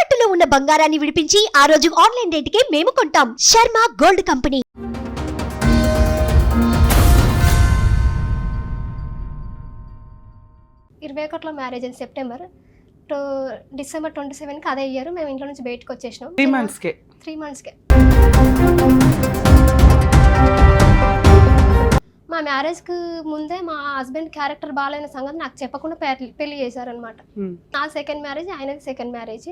తాకట్టులో ఉన్న బంగారాన్ని విడిపించి ఆ రోజు ఆన్లైన్ రేటుకే మేము కొంటాం. Sharma gold company. ఇరవై ఒకటిలో మ్యారేజ్ అయింది సెప్టెంబర్ టు డిసెంబర్ 27కి అదే ఇయర్ మేము ఇంట్లో నుంచి బయటకు వచ్చేసినాం. 3 monthsకే 3 monthsకే మా మ్యారేజ్కి ముందే మా హస్బెండ్ క్యారెక్టర్ బాగాలేని సంగతి నాకు చెప్పకుండా పెళ్లి చేశారనమాట. నా సెకండ్ మ్యారేజ్, ఆయనది సెకండ్ మ్యారేజ్.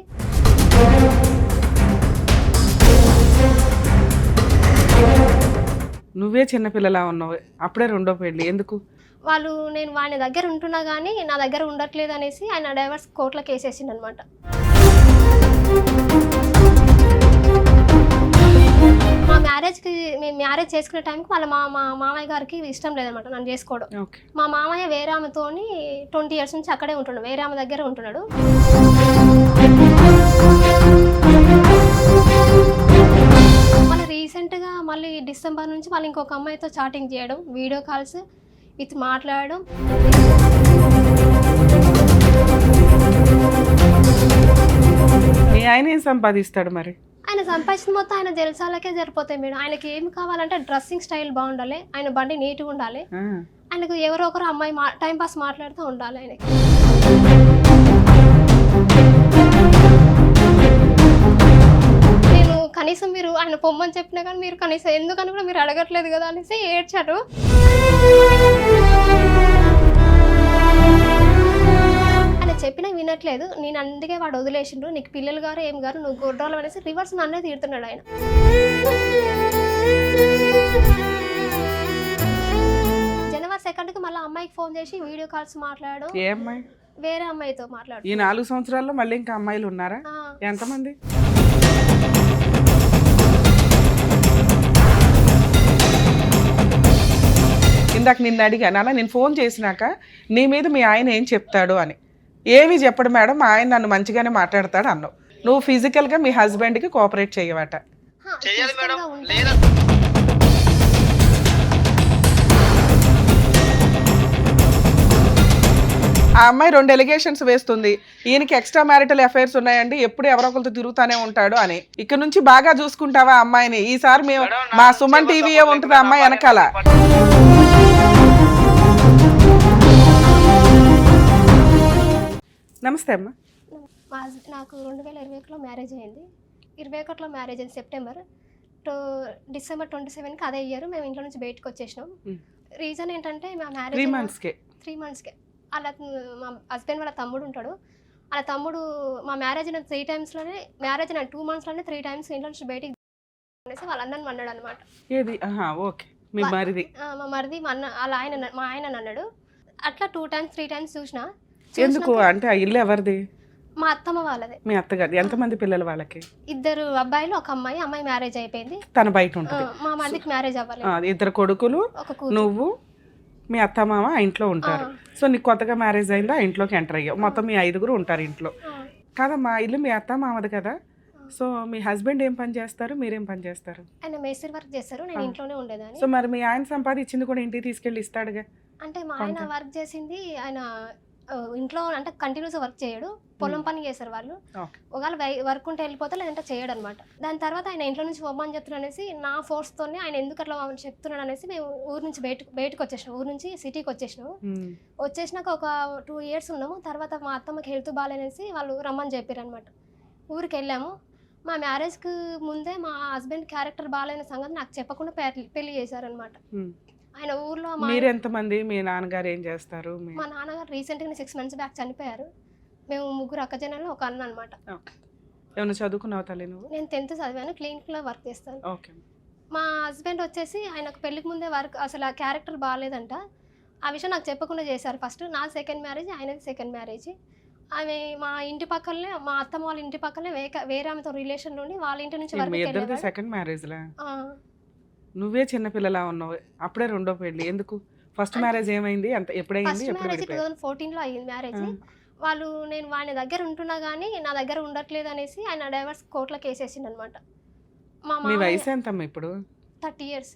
నువ్వే చిన్నపిల్లలా ఉన్నావు, అప్పుడే రెండో పెళ్ళి ఎందుకు? వాళ్ళు నేను వాడి దగ్గర ఉంటున్నా కానీ నా దగ్గర ఉండట్లేదు అనేసి ఆయన డైవర్స్ కోర్టులో కేసేసిండు అనమాట. మా మ్యారేజ్కి మేము మ్యారేజ్ చేసుకునే టైంకి వాళ్ళ మా మామయ్య గారికి ఇష్టం లేదనమాట నన్ను చేసుకోవడం. మా మామయ్య వేరే ఆమెతోని 20 years నుంచి అక్కడే ఉంటున్నాడు, వేరే ఆమె దగ్గర ఉంటున్నాడు. మళ్ళీ రీసెంట్గా మళ్ళీ డిసెంబర్ నుంచి మళ్ళీ ఇంకొక అమ్మాయితో చాటింగ్ చేయడం, వీడియో కాల్స్ ఇది మాట్లాడడం. మీ ఆయన ఏం సంపాదిస్తాడు మరి? ఆయన సంపాదించిన మొత్తం ఆయన జలసాలకే సరిపోతాయి మేడం. ఆయనకి ఏమి కావాలంటే డ్రెస్సింగ్ స్టైల్ బాగుండాలి, ఆయన బండి నీట్గా ఉండాలి, ఆయనకు ఎవరో ఒకరు అమ్మాయి టైం పాస్ మాట్లాడుతూ ఉండాలి ఆయనకి. నేను కనీసం మీరు ఆయన పొమ్మని చెప్పినా కానీ మీరు కనీసం ఎందుకని కూడా మీరు అడగట్లేదు కదా అనేసి ఏడ్చారు. చెప్పినా వినట్లేదు, నేను అందుకే వాడు వదిలేసిండు, నీకు పిల్లలు గారు ఏం గారు నువ్వు గొడ్రాలు అనేసి రివర్స్ నన్నే తీరుతున్నాడు ఆయన. జనవరి 2కి మళ్ళీ అమ్మాయికి ఫోన్ చేసి వీడియో కాల్స్ మాట్లాడడం. ఏ అమ్మాయి? వేరే అమ్మాయితో మాట్లాడు. ఈ 4 సంవత్సరాల్లో మళ్ళీ ఇంకా అమ్మాయిలు ఉన్నారా? ఎంతమంది? ఇందాక నిన్ను అడిగాను అలా, నేను ఫోన్ చేసినాక నీ మీద మీ ఆయన ఏం చెప్తాడు అని. ఏమి చెప్పడు మేడం, మా ఆయన నన్ను మంచిగానే మాట్లాడతాడు అన్నావు. నువ్వు ఫిజికల్గా మీ హస్బెండ్కి కోఆపరేట్ చేయవట. ఆ అమ్మాయి 2 ఎలిగేషన్స్ వేస్తుంది, ఈయనకి ఎక్స్ట్రా మ్యారిటల్ అఫైర్స్ ఉన్నాయండి, ఎప్పుడు ఎవరో ఒకరితో తిరుగుతానే ఉంటాడు అని. ఇక్కడ నుంచి బాగా చూసుకుంటావా అమ్మాయిని? ఈసారి మేము మా సుమన్ టీవీయే ఉంటుంది అమ్మాయి వెనకాల. నమస్తే అమ్మా. నాకు 2021లో మ్యారేజ్ అయింది. 21లో మ్యారేజ్ అయింది సెప్టెంబర్ టు డిసెంబర్ 27కి అదే ఇయర్ మేము ఇంట్లో నుంచి బయటకు వచ్చేసినాం. రీజన్ ఏంటంటే మా మ్యారేజ్ 3 monthsకే వాళ్ళ మా హస్బెండ్ వాళ్ళ తమ్ముడు ఉంటాడు, వాళ్ళ తమ్ముడు మా మ్యారేజ్ అయిన 3 times మ్యారేజ్ అయిన 2 monthsలోనే 3 times ఇంట్లో నుంచి బయటికి అనేసి వాళ్ళ అన్నని అన్నాడు అనమాట. మా మరిది మా ఆయన అన్నాడు. అట్లా 2 times 3 times చూసినా. ఎందుకు అంటే ఆ ఇల్లు ఎవరిది? మా అత్తమ్మ వాళ్ళది. మీ అత్తగారు. ఎంతమంది పిల్లలు వాళ్ళకి? 2 అబ్బాయిలు, ఒక అమ్మాయి. అమ్మాయి మ్యారేజ్ అయిపోయింది, తన బయట ఉంటుంది. మా మరిదికి మ్యారేజ్ అవ్వాలి. 2 కొడుకులు, నువ్వు, మీ అత్త మామ ఆ ఇంట్లో ఉంటారు. సో నీకు కొత్తగా మ్యారేజ్ అయిందా, ఆ ఇంట్లోకి ఎంటర్ అయ్యావు. మొత్తం మీ 5గురు ఉంటారు ఇంట్లో. కాదమ్మా, ఇల్లు మీ అత్త మామది కదా. సో మీ హస్బెండ్ ఏం పని చేస్తారు, మీరేం పని చేస్తారు? ఆయన మేస్త్రి వర్క్ చేస్తారు, నేను ఇంట్లోనే ఉండేదాన్ని. సో మరి మీ ఆయన సంపాదించింది కూడా ఇంటికి తీసుకెళ్ళి ఇస్తాడుగా. అంటే మా ఆయన వర్క్ చేసింది ఆయన ఇంట్లో అంటే కంటిన్యూస్ వర్క్ చేయడు, పొలం పని చేస్తారు వాళ్ళు. ఒకవేళ వర్క్ ఉంటే వెళ్ళిపోతే లేదంటే చేయడు అనమాట. దాని తర్వాత ఆయన ఇంట్లో నుంచి పొమ్మని చెప్తున్నాడు అనేసి నా ఫోర్స్తోనే ఆయన ఎందుకు అట్లా చెప్తున్నాడు అనేసి మేము ఊరు నుంచి బయటకు వచ్చేసినాం, ఊరు నుంచి సిటీకి వచ్చేసినాము. వచ్చేసినాక ఒక 2 years ఉన్నాము. తర్వాత మా అత్తమ్మకి హెల్త్ బాగాలేనేసి వాళ్ళు రమ్మని చెప్పారు అనమాట. ఊరికి వెళ్ళాము. మా మ్యారేజ్కి ముందే మా హస్బెండ్ క్యారెక్టర్ బాగాలేని సంగతి నాకు చెప్పకుండా పెళ్లి చేశారనమాట. ఆయన ఊర్లో. మీరు ఎంతమంది? మీ నాన్నగారు ఏం చేస్తారు? మా నాన్నగారు రీసెంట్గా 6 months బ్యాక్ చనిపోయారు. మేము 3 అక్కజనాలు, ఒక అన్న అనమాట. ఏమైనా చదువుకున్నావు తల్లి నువ్వు? నేను 10th చదివాను, క్లినిక్లో వర్క్ చేస్తాను. మా హస్బెండ్ వచ్చేసి ఆయనకు పెళ్లికి ముందే వర్క్ అసలు ఆ క్యారెక్టర్ బాగాలేదంట. ఆ విషయం నాకు చెప్పకుండా చేశారు. ఫస్ట్ నా సెకండ్ మ్యారేజ్, ఆయనది సెకండ్ మ్యారేజ్. ఆమె మా ఇంటి పక్కనే, మా అత్తమ్మ వాళ్ళ ఇంటి పక్కనే వేరే ఆమెతో రిలేషన్ నుండి వాళ్ళ ఇంటి నుంచి వర్క్. సెకండ్ మ్యారేజ్ లా నువ్వే చిన్నపిల్లలా ఉన్నావు, అప్పుడే రెండో పెళ్ళి ఎందుకు? ఫస్ట్ మ్యారేజ్ ఏమైంది, ఎప్పుడైంది? 2014లో అయ్యింది మ్యారేజ్. వాళ్ళు నేను వాడి దగ్గర ఉంటున్నా కానీ నా దగ్గర ఉండట్లేదు అనేసి ఆయన డైవర్స్ కోర్టులో కేసేసిండు అనమాట. మీ వయసు ఎంతమ్మా ఇప్పుడు? 30 years.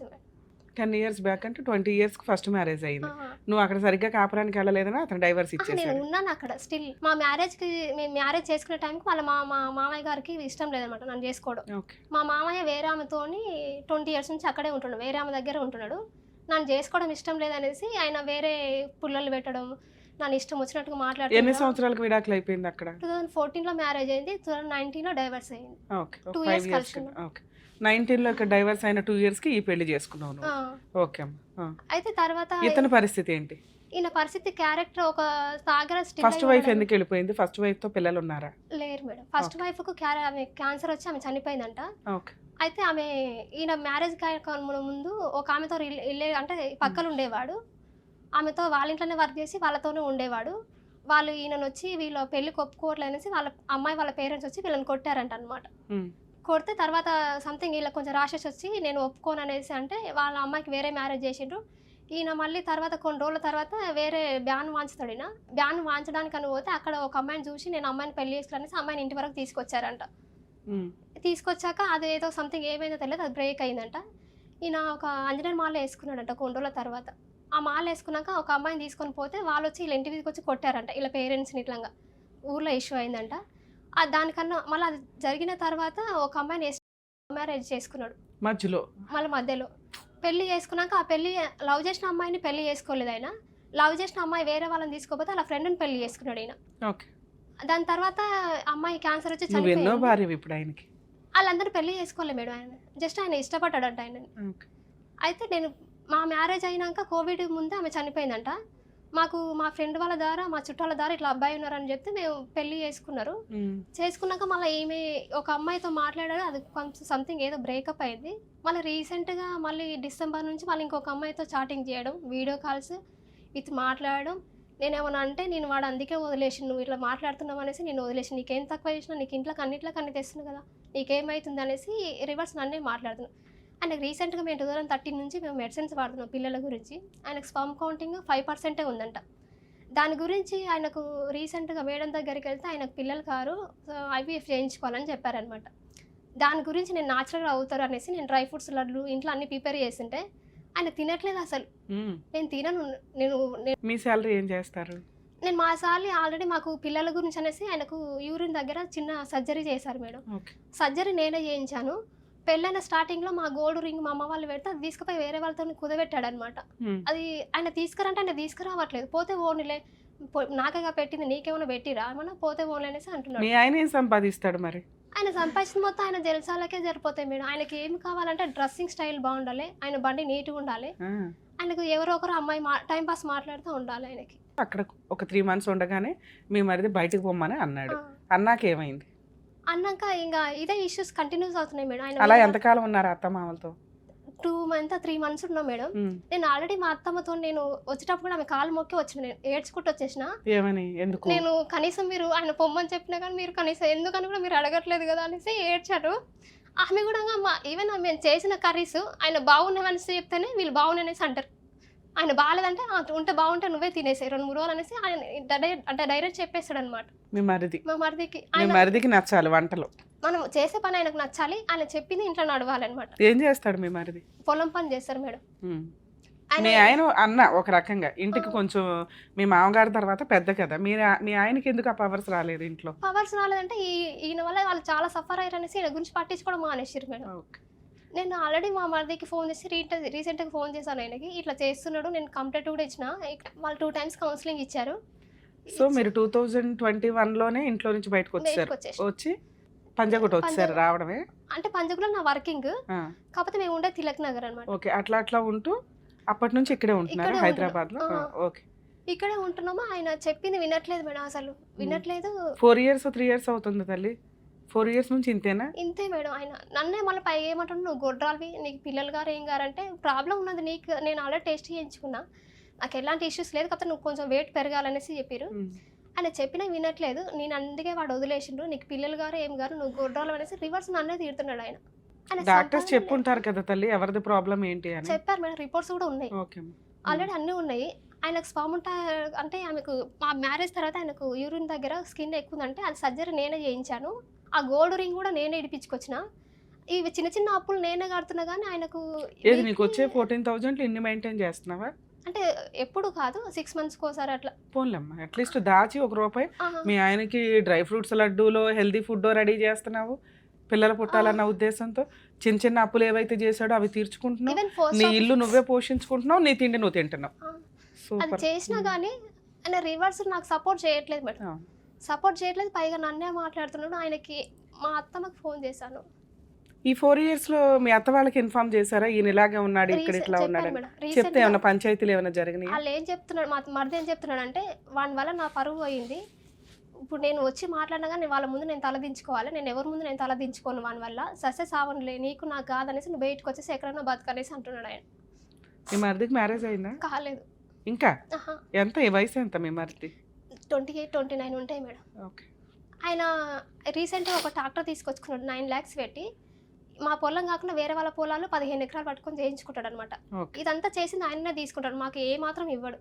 10 years బ్యాక్ అంటే 20 years కి ఫస్ట్ మ్యారేజ్ అయింది. నువ్వు అక్కడ సరిగ్గా కాపురానికి వెళ్ళలేదని అతను డైవర్స్ నేను ఇచ్చేసాడు. ఉన్నాను అక్కడ స్టిల్. మా మ్యారేజ్కి మేము మ్యారేజ్ చేసుకునే టైంకి వాళ్ళ మా మా మామయ్య గారికి ఇష్టం లేదనమాట నన్ను చేసుకోవడం. ఓకే. మా మామయ్య వేరే ఆమెతోని 20 years నుంచి అక్కడే ఉంటున్నాడు, వేరే ఆమె దగ్గర ఉంటున్నాడు. నన్ను చేసుకోవడం ఇష్టం లేదనేసి ఆయన వేరే పుల్లలు పెట్టడం, నన్ను ఇష్టం వచ్చినట్టుగా ఎన్ని మాట్లాడుతున్నాడు. సంవత్సరాలకు విడాకులు అయిపోయింది అక్కడ? 2014లో మ్యారేజ్ అయింది, 2019లో డైవర్స్ అయింది. ఓకే. 2 5 years years కలిసి ఉన్నాం. ఓకే. 19లో ఇక్కడ డైవర్స్ అయిన 2 years కి ఈ పెళ్లి చేసుకున్నావు నువ్వు. ఓకే అమ్మా. అయితే తర్వాత ఇతని పరిస్థితి ఏంటి? ఈయన పరిస్థితి క్యారెక్టర్ ఒక తాగర ఫస్ట్ వైఫ్ ఎందుకు వెళ్ళిపోయింది? ఫస్ట్ వైఫ్ తో పిల్లలు ఉన్నారా? లేరు మేడం. ఫస్ట్ వైఫ్ కు ఆమె క్యాన్సర్ వచ్చి ఆమె చనిపోయిందంట. ఓకే. అయితే ఆమె ఈయన మ్యారేజ్ ముందు ఒక ఆమెతో అంటే పక్కన ఉండేవాడు. ఆమెతో వాళ్ళ ఇంట్లోనే వర్క్ చేసి వాళ్ళతోనే ఉండేవాడు. వాళ్ళు ఈయనను వచ్చి వీళ్ళ పెళ్లికి ఒప్పుకోవట్లేనేసి వాళ్ళ అమ్మాయి వాళ్ళ పేరెంట్స్ వచ్చి వీళ్ళని కొట్టారంట అనమాట. కొడితే తర్వాత సంథింగ్ వీళ్ళకి కొంచెం రాషెస్ వచ్చి నేను ఒప్పుకోను అనేసి అంటే వాళ్ళ అమ్మాయికి వేరే మ్యారేజ్ చేసిండ్రు. ఈయన మళ్ళీ తర్వాత కొన్ని రోజుల తర్వాత వేరే బ్యాన్ వాంచుతాడు. ఈయన బ్యాన్ వాంచడానికి అని పోతే అక్కడ ఒక అమ్మాయిని చూసి నేను అమ్మాయిని పెళ్లి చేసుకోవాలనేసి అమ్మాయిని ఇంటి వరకు తీసుకొచ్చారంట. తీసుకొచ్చాక అది ఏదో సంథింగ్ ఏమైందో తెలియదు, అది బ్రేక్ అయిందంట. ఈయన ఒక ఆంజనేయుల మాల వేసుకున్నాడంట కొన్ని రోజుల తర్వాత. ఆ మాల వేసుకున్నాక ఒక అమ్మాయిని తీసుకొని పోతే వాళ్ళు వచ్చి వీళ్ళ ఇంటి మీదకి వచ్చి కొట్టారంట. వీళ్ళ పేరెంట్స్ని ఇట్లా ఊర్లో ఇష్యూ అయిందంట. దానికన్నా మళ్ళీ అది జరిగిన తర్వాత ఒక అమ్మాయిని మ్యారేజ్ చేసుకున్నాడు మధ్యలో. పెళ్లి చేసుకున్నాక ఆ పెళ్లి లవ్ చేసిన అమ్మాయిని పెళ్లి చేసుకోలేదు ఆయన. లవ్ చేసిన అమ్మాయి వేరే వాళ్ళని తీసుకోపోతే అలా ఫ్రెండ్ని పెళ్లి చేసుకున్నాడు ఆయన. దాని తర్వాత అమ్మాయి క్యాన్సర్ వచ్చి చనిపోయింది. వాళ్ళందరూ పెళ్లి చేసుకోలేదు మేడం. ఆయన జస్ట్ ఆయన ఇష్టపడ్డాడంట ఆయనని. అయితే నేను మా మ్యారేజ్ అయినాక కోవిడ్ ముందే ఆమె చనిపోయిందంట. మాకు మా ఫ్రెండ్ వాళ్ళ ద్వారా మా చుట్టాల ద్వారా ఇట్లా అబ్బాయి ఉన్నారని చెప్తే మేము పెళ్లి చేసుకున్నారు. చేసుకున్నాక మళ్ళీ ఈమె ఒక అమ్మాయితో మాట్లాడారు, అది కొంచెం సంథింగ్ ఏదో బ్రేకప్ అయింది. మళ్ళీ రీసెంట్గా మళ్ళీ డిసెంబర్ నుంచి మళ్ళీ ఇంకొక అమ్మాయితో చాటింగ్ చేయడం, వీడియో కాల్స్ విత్ మాట్లాడడం. నేనేమన్నా అంటే నేను వాడు అందుకే వదిలేసి నువ్వు ఇట్లా మాట్లాడుతున్నావు అనేసి నేను వదిలేసి, నీకేం తక్కువ చేసినా నీకు ఇంట్లోకి అన్నిట్లోకి అన్ని తెస్తున్నావు కదా, నీకేమవుతుంది అనేసి రివర్స్ నన్నే మాట్లాడుతున్నాను. ఆయనకు రీసెంట్గా మేము 2013 నుంచి మేము మెడిసిన్స్ వాడుతున్నాం పిల్లల గురించి. ఆయనకు స్పర్మ్ కౌంటింగ్ 5% ఉందంట. దాని గురించి ఆయనకు రీసెంట్గా మేడం దగ్గరికి వెళ్తే ఆయనకు పిల్లలు కారు, IVF చేయించుకోవాలని చెప్పారనమాట. దాని గురించి నేను న్యాచురల్గా అవుతారు అనేసి నేను డ్రై ఫ్రూట్స్ లడ్లు ఇంట్లో అన్ని ప్రిపేర్ చేస్తుంటే ఆయన తినట్లేదు అసలు. నేను తినను. మీ శాలరీ ఏం చేస్తారు? నేను మా సార్లు ఆల్రెడీ మాకు పిల్లల గురించి అనేసి ఆయనకు యూరిన్ దగ్గర చిన్న సర్జరీ చేశారు మేడం. సర్జరీ నేనే చేయించాను. పెళ్ళైన స్టార్టింగ్లో మా గోల్డ్ రింగ్ మా అమ్మ వాళ్ళు పెడితే అది తీసుకుపోయి వేరే వాళ్ళతో కుదబెట్టాడు అనమాట. అది ఆయన తీసుకురంటే ఆయన తీసుకురావట్లేదు. పోతే ఓన్లే నాకేగా పెట్టింది నీకేమైనా పెట్టిరా ఏమన్నా, పోతే ఓన్లీ అనేసి అంటున్నాడు. ఆయన ఏం సంపాదిస్తాడు మరి? ఆయన సంపాదించిన మొత్తం ఆయన జలసాలకే సరిపోతాయి మేడం. ఆయనకి ఏం కావాలంటే డ్రెస్సింగ్ స్టైల్ బాగుండాలి, ఆయన బండి నీట్గా ఉండాలి, ఆయనకు ఎవరో ఒకరు అమ్మాయి టైం పాస్ మాట్లాడుతూ ఉండాలి. ఆయనకి అక్కడ ఒక 3 months ఉండగానే మీ మరిది బయటకు పొమ్మని అన్నాడు. అన్నాక ఏమైంది? అన్నాక ఇంకా ఇదే ఇష్యూస్ కంటిన్యూస్ అవుతున్నాయి మేడం. ఆయన అలా ఎంతకాలం ఉన్నారు అత్త మామలతో? 3 months ఉన్నా మేడం. నేను ఆల్రెడీ మా అత్తమ్మతో నేను వచ్చేటప్పుడు కూడా ఆమె కాలు మొక్కి వచ్చిన, నేను ఏడ్చుకుంటూ వచ్చేసిన. ఏమని? ఎందుకు? నేను కనీసం మీరు ఆయన పొమ్మని చెప్పినా కానీ మీరు కనీసం ఎందుకని కూడా మీరు అడగట్లేదు కదా అనేసి ఏడ్చారు. ఆమె కూడా ఈవెన్ మేము చేసిన కర్రీస్ ఆయన బాగున్నామనేసి చెప్తేనే వీళ్ళు బాగున్నాయనేసి అంటారు. ఆయన బాగాలేదంటే ఉంటే బాగుంటే నువ్వే తినేసాయి 2-3 రోజులు అనేసి ఆయన అంటే డైరెక్ట్ చెప్పేస్తాడు అనమాట. మా మరిదికి నచ్చాలి వంటలు, మనం చేసే పని ఆయనకు నచ్చాలి, ఆయన చెప్పింది ఇంట్లో నడవాలన్నమాట. ఏం చేస్తాడు మీ మరిది? పొలం పని చేస్తారు మేడం. మీ ఆయన అన్న ఒక రకంగా ఇంటికి కొంచెం మీ మామగారి తర్వాత పెద్ద కదా, మీ ఆయనకి ఎందుకు ఆ పవర్స్ రాలేదు ఇంట్లో? పవర్స్ రాలేదంటే ఈయన వల్ల వాళ్ళు చాలా సఫర్ అయ్యారు అనేసి ఈయన గురించి పట్టించుకోవడం మానేసారు మేడం. నేను ఆల్రెడీ మా మరిదికి ఫోన్ చేసి రీసెంట్గా ఫోన్ చేశాను ఆయనకి, ఇట్లా చేస్తున్నాడు, నేను కంప్లైంట్ కూడా ఇచ్చిన. వాళ్ళు 2 times కౌన్సిలింగ్ ఇచ్చారు. సో మీరు 2021లోనే ఇంట్లో నుంచి బయటకు వచ్చి పంజగుట్ట వచ్చారు రావడమే? అంటే పంజగుట్లో నా వర్కింగ్, కాకపోతే మేము ఉండే తిలక్ నగర్ అనమాట. ఓకే. అట్లా ఉంటూ అప్పటి నుంచి ఇక్కడే ఉంటున్నారు హైదరాబాద్ లో? ఓకే. ఇక్కడే ఉంటున్నామా. ఆయన చెప్పింది వినట్లేదు మేడం, అసలు వినట్లేదు. 4 years 3 years అవుతుంది తల్లి. 4 years నుంచి ఇంతేనా? ఇంతే మేడం. ఆయన నన్నే మళ్ళీ పై ఏమంటాడు, నువ్వు గొడ్రాలివి, నీకు పిల్లలు గారు ఏం గారంటే ప్రాబ్లం ఉన్నది నీకు, నేను ఆల్రెడీ టెస్ట్ చేయించుకున్నా, నాకు ఎలాంటి ఇష్యూస్ లేదు, కాకపోతే నువ్వు కొంచెం వెయిట్ పెరగాలనేసి చెప్పారు. ఆయన చెప్పినా వినట్లేదు. నేను అందుకే వాడు వదిలేసిండు, నీకు పిల్లలు గారు ఏం గారు, నువ్వు గొడ్రాలు అనేసి రివర్స్ నన్నే తీరుతున్నాడు ఆయన. డాక్టర్స్ చెప్పుంటారు కదా తల్లి ఎవరిది ప్రాబ్లం ఏంటి అని? చెప్పారు మేడం, రిపోర్ట్స్ కూడా ఉన్నాయి, ఆల్రెడీ అన్నీ ఉన్నాయి. ఆయనకు స్పర్మ్ అంటే ఆమెకు మా మ్యారేజ్ తర్వాత ఆయనకు యూరిన్ దగ్గర స్కిన్ ఎక్కువ ఉందంటే అది సర్జరీ నేనే చేయించాను. ఆ గోల్డ్ రింగ్ కూడా నేనే ఇడిపించుకొచ్చిన. ఇవి చిన్న చిన్న అప్పులు నేనే కడుతున్నా కానీ ఆయనకు ఏది నీకు వచ్చే 14,000 ఇన్ని మెయింటైన్ చేస్తున్నావా? అంటే ఎప్పుడు కాదు 6 months కోసారి అట్లా. పోన్లేమ్మా, అట్లీస్ట్ దాచి ₹1 ఆహా. మీ ఆయనకి డ్రై ఫ్రూట్స్ లడ్డూలో హెల్దీ ఫుడ్ రెడీ చేస్తున్నావు, పిల్లలు పుట్టాలన్న ఉద్దేశంతో. చిన్న చిన్న అప్పులు ఏవైతే చేశాడో అవి తీర్చుకుంటున్నావు, ఈవెన్ పోస్ట్ నీ ఇల్లు నువ్వే పోషించుకుంటున్నావు, నీ తిండి నువ్వు తింటున్నావు. అది సూపర్. చేసినా కానీ ఆయన రివర్స్ నాకు సపోర్ట్ చేయట్లేదు మేడం, సపోర్ట్ చేయట్లేదు. పైగా నన్నే మాట్లాడుతున్నాడు. ఆయనకి మా అత్తమ్మకి ఫోన్ చేశాను. ఈ 4 years లో మీ అత్త వాళ్ళకి ఇన్ఫార్మ్ చేశారా ఈయన ఇలాగే ఉన్నాడు, ఇక్కడ ఇట్లా ఉన్నాడు చెప్తే ఏమన్నా పంచాయతీలు ఏమైనా జరిగినాయి? వాళ్ళు ఏం చెప్తున్నాడు, మా మరిది ఏం చెప్తున్నాడు అంటే వాని వల్ల నా పరువు పోయింది, ఇప్పుడు నేను వచ్చి మాట్లాడినా కానీ వాళ్ళ ముందు నేను తలదించుకోవాలి, నేను ఎవరి ముందు నేను తలదించుకోను, వాని వల్ల సస్సెస్ సావనులే, నీకు నాకు కాదనేసి నువ్వు బయటకు వచ్చేసి ఎక్కడైనా బతకనేసి అంటున్నాడు ఆయన. మీ మరిదికి మ్యారేజ్ అయిందా? కాలేదు ఇంకా. ఎంత ఈ వయసు ఎంత మీ మరిది? 28, 29 ఉంటాయి మేడం. ఓకే. ఆయన రీసెంట్గా ఒక ట్రాక్టర్ తీసుకొచ్చుకున్నాడు 9 lakhs పెట్టి. మా పొలం కాకుండా వేరే వాళ్ళ పొలాలు 15 ఎకరాలు పట్టుకొని చేయించుకుంటాడు అనమాట. ఇదంతా చేసింది ఆయననే తీసుకుంటాడు, మాకు ఏ మాత్రం ఇవ్వడు.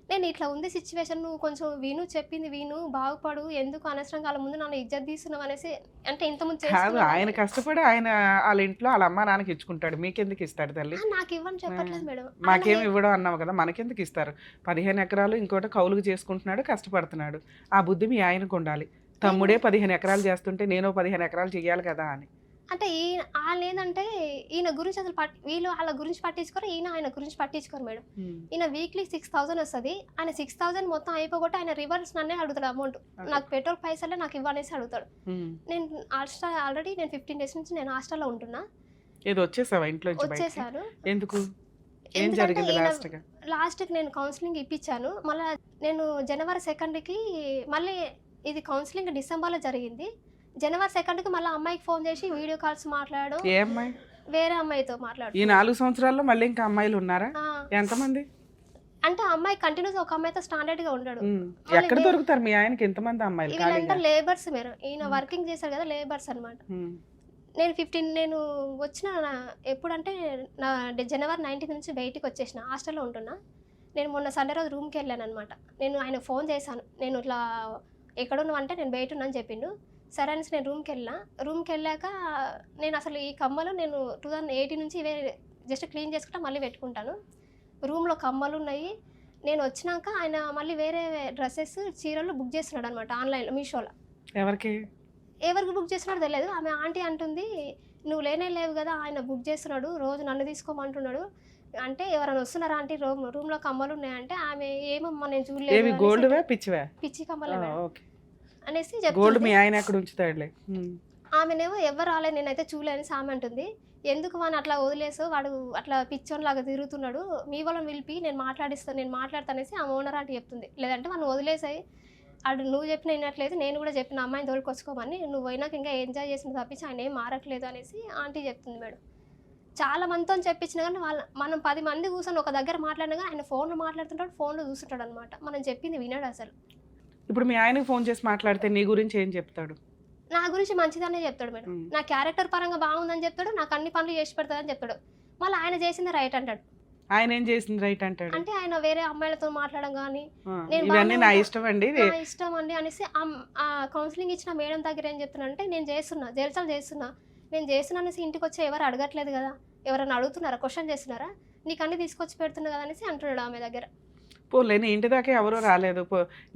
నేను ఇట్లా ఉంది సిచ్యువేషన్, నువ్వు కొంచెం విను, చెప్పింది విను, బాగుపడు, ఎందుకు అనవసరంగా వాళ్ళ ముందు నన్ను ఇజ్జత్ తీస్తున్నావు అనేసి. అంటే ఇంతకుముందు కాదు, ఆయన కష్టపడి ఆయన వాళ్ళ ఇంట్లో వాళ్ళ అమ్మ నాన్నకి ఇచ్చుకుంటాడు, మీకెందుకు ఇస్తాడు తల్లి? నాకు ఇవ్వని చెప్పట్లేదు మేడం. మాకేం ఇవ్వడం అన్నావు కదా, మనకెందుకు ఇస్తారు? 15 ఎకరాలు ఇంకోటి కౌలుకు చేసుకుంటున్నాడు, కష్టపడుతున్నాడు. ఆ బుద్ధి మీ ఆయనకు ఉండాలి. తమ్ముడే 15 ఎకరాలు చేస్తుంటే నేను 15 ఎకరాలు చెయ్యాలి కదా అని. అంటే వాళ్ళు ఏంటంటే ఈయన గురించి అసలు వీళ్ళు వాళ్ళ గురించి పట్టించుకోరు, ఈయన ఆయన గురించి పట్టించుకోరు మేడం. ఈయన వీక్లీ 6,000 వస్తుంది, ఆయన 6,000 మొత్తం అయిపోగొట్టి ఆయన రివర్స్ నన్నే అడుగుతాడు అమౌంట్. నాకు పెట్రోల్ పైసలే నాకు ఇవ్వనేసి అడుగుతాడు. నేను ఆల్రెడీ నేను 15 days నుంచి నేను హాస్టల్లో ఉంటున్నా. ఏదో వచ్చేసావా ఇంట్లో? వచ్చేసాను. ఎందుకు? ఏం జరిగింది లాస్ట్కి నేను కౌన్సిలింగ్ ఇప్పించాను. మళ్ళీ నేను January 2కి మళ్ళీ ఇది కౌన్సిలింగ్ డిసెంబర్లో జరిగింది. January 2కి మళ్ళీ అమ్మాయికి ఫోన్ చేసి వీడియో కాల్స్ మాట్లాడు. ఏ అమ్మాయి? వేరే అమ్మాయితో మాట్లాడు. ఈ 4 సంవత్సరాల్లో మళ్ళీ ఇంకా అమ్మాయిలు ఉన్నారా? ఎంతమంది? అంటే అమ్మాయి కంటిన్యూస్ ఒక అమ్మాయితో స్టాండర్డ్ గా ఉంటాడు. ఎక్కడ దొరుకుతారు మీ ఆయనకి ఎంతమంది అమ్మాయిలు? వీళ్ళంతా లేబర్స్ మీరు, ఈయన వర్కింగ్ చేశారు కదా, లేబర్స్ అనమాట. నేను వచ్చిన ఎప్పుడంటే నా January 19 నుంచి బయటికి వచ్చేసిన, హాస్టల్లో ఉంటున్నా. నేను మొన్న సండే రోజు రూమ్కి వెళ్ళాను అనమాట. నేను ఆయన ఫోన్ చేశాను, నేను ఇట్లా ఎక్కడున్నావు అంటే నేను బయట ఉన్నాను చెప్పిండు. సరే అనేసి నేను రూమ్కి వెళ్ళాక నేను అసలు ఈ కమ్మలు నేను 2018 నుంచి ఇవే జస్ట్ క్లీన్ చేసుకుంటా మళ్ళీ పెట్టుకుంటాను. రూమ్లో కమ్మలు ఉన్నాయి. నేను వచ్చినాక ఆయన మళ్ళీ వేరే డ్రెస్సెస్ చీరలు బుక్ చేస్తున్నాడు అనమాట ఆన్లైన్లో, మీషోలో. ఎవరికి బుక్ చేస్తున్నాడో తెలియదు. ఆమె ఆంటీ అంటుంది, నువ్వు లేవు కదా, ఆయన బుక్ చేస్తున్నాడు, రోజు నన్ను తీసుకోమంటున్నాడు అంటే ఎవరైనా వస్తున్నారా ఆంటీ, రూమ్లో కమ్మలు ఉన్నాయంటే ఆమె ఏమమ్మా నేను చూడలేదు, పిచ్చి కమ్మలు అనేసి గోల్డ్ మీ ఆయన ఎక్కడ ఉంచుతాడులే. ఆమెనేమో ఎవరు రాలేదు, నేనైతే చూడలేని ఆమె అంటుంది. ఎందుకు వాడిని అట్లా వదిలేసో, వాడు అట్లా పిచ్చోన్ లాగా తిరుగుతున్నాడు, మీ వాళ్ళని పిలిపి నేను మాట్లాడతానేసి ఆ ఓనర్ ఆంటీ చెప్తుంది. లేదంటే మనం వదిలేసాయి, అడు నువ్వు చెప్పిన వినట్లేదు, నేను కూడా చెప్పిన అమ్మాయిని తోలుకొచ్చుకోమని, నువ్వు పోయినాక ఇంకా ఎంజాయ్ చేసిన తప్పించి ఆయన ఏం మారట్లేదు అనేసి ఆంటీ చెప్తుంది మేడం. చాలా మందితో చెప్పించిన కానీ మనం 10 మంది కూర్చొని ఒక దగ్గర మాట్లాడినా ఆయన ఫోన్లో మాట్లాడుతుంటాడు, ఫోన్లో చూస్తుంటాడు అనమాట. మనం చెప్పింది వినడు అసలు. ఇప్పుడు మీ ఆయనకి ఫోన్ చేసి మాట్లాడితే నీ గురించి ఏం చెప్తాడు? నా గురించి మంచిదనే చెప్తాడు మేడం. నా క్యారెక్టర్ పరంగా బాగుందని చెప్తాడు, నాకు అన్ని పనులు చేసి పెడతాడని చెప్తాడు. మళ్ళీ ఆయన చేసింది రైట్ అంటాడు. ఆయన ఏం చేసింది రైట్ అంటాడు అంటే ఆయన వేరే అమ్మాయిలతో మాట్లాడడం కానీ, నా ఇష్టం అండి అనేసి కౌన్సిలింగ్ ఇచ్చిన మేడం దగ్గర ఏం చెప్తున్నా, నేను చేస్తున్నా అనేసి ఇంటికి వచ్చి ఎవరు అడగట్లేదు కదా, ఎవరైనా అడుగుతున్నారా, క్వశ్చన్ చేస్తున్నారా, నీకు అన్ని తీసుకొచ్చి పెడుతున్నా కదా అనేసి అంటున్నాడు ఆమె దగ్గర. పోలేని ఇంటి దాకా ఎవరో రాలేదు,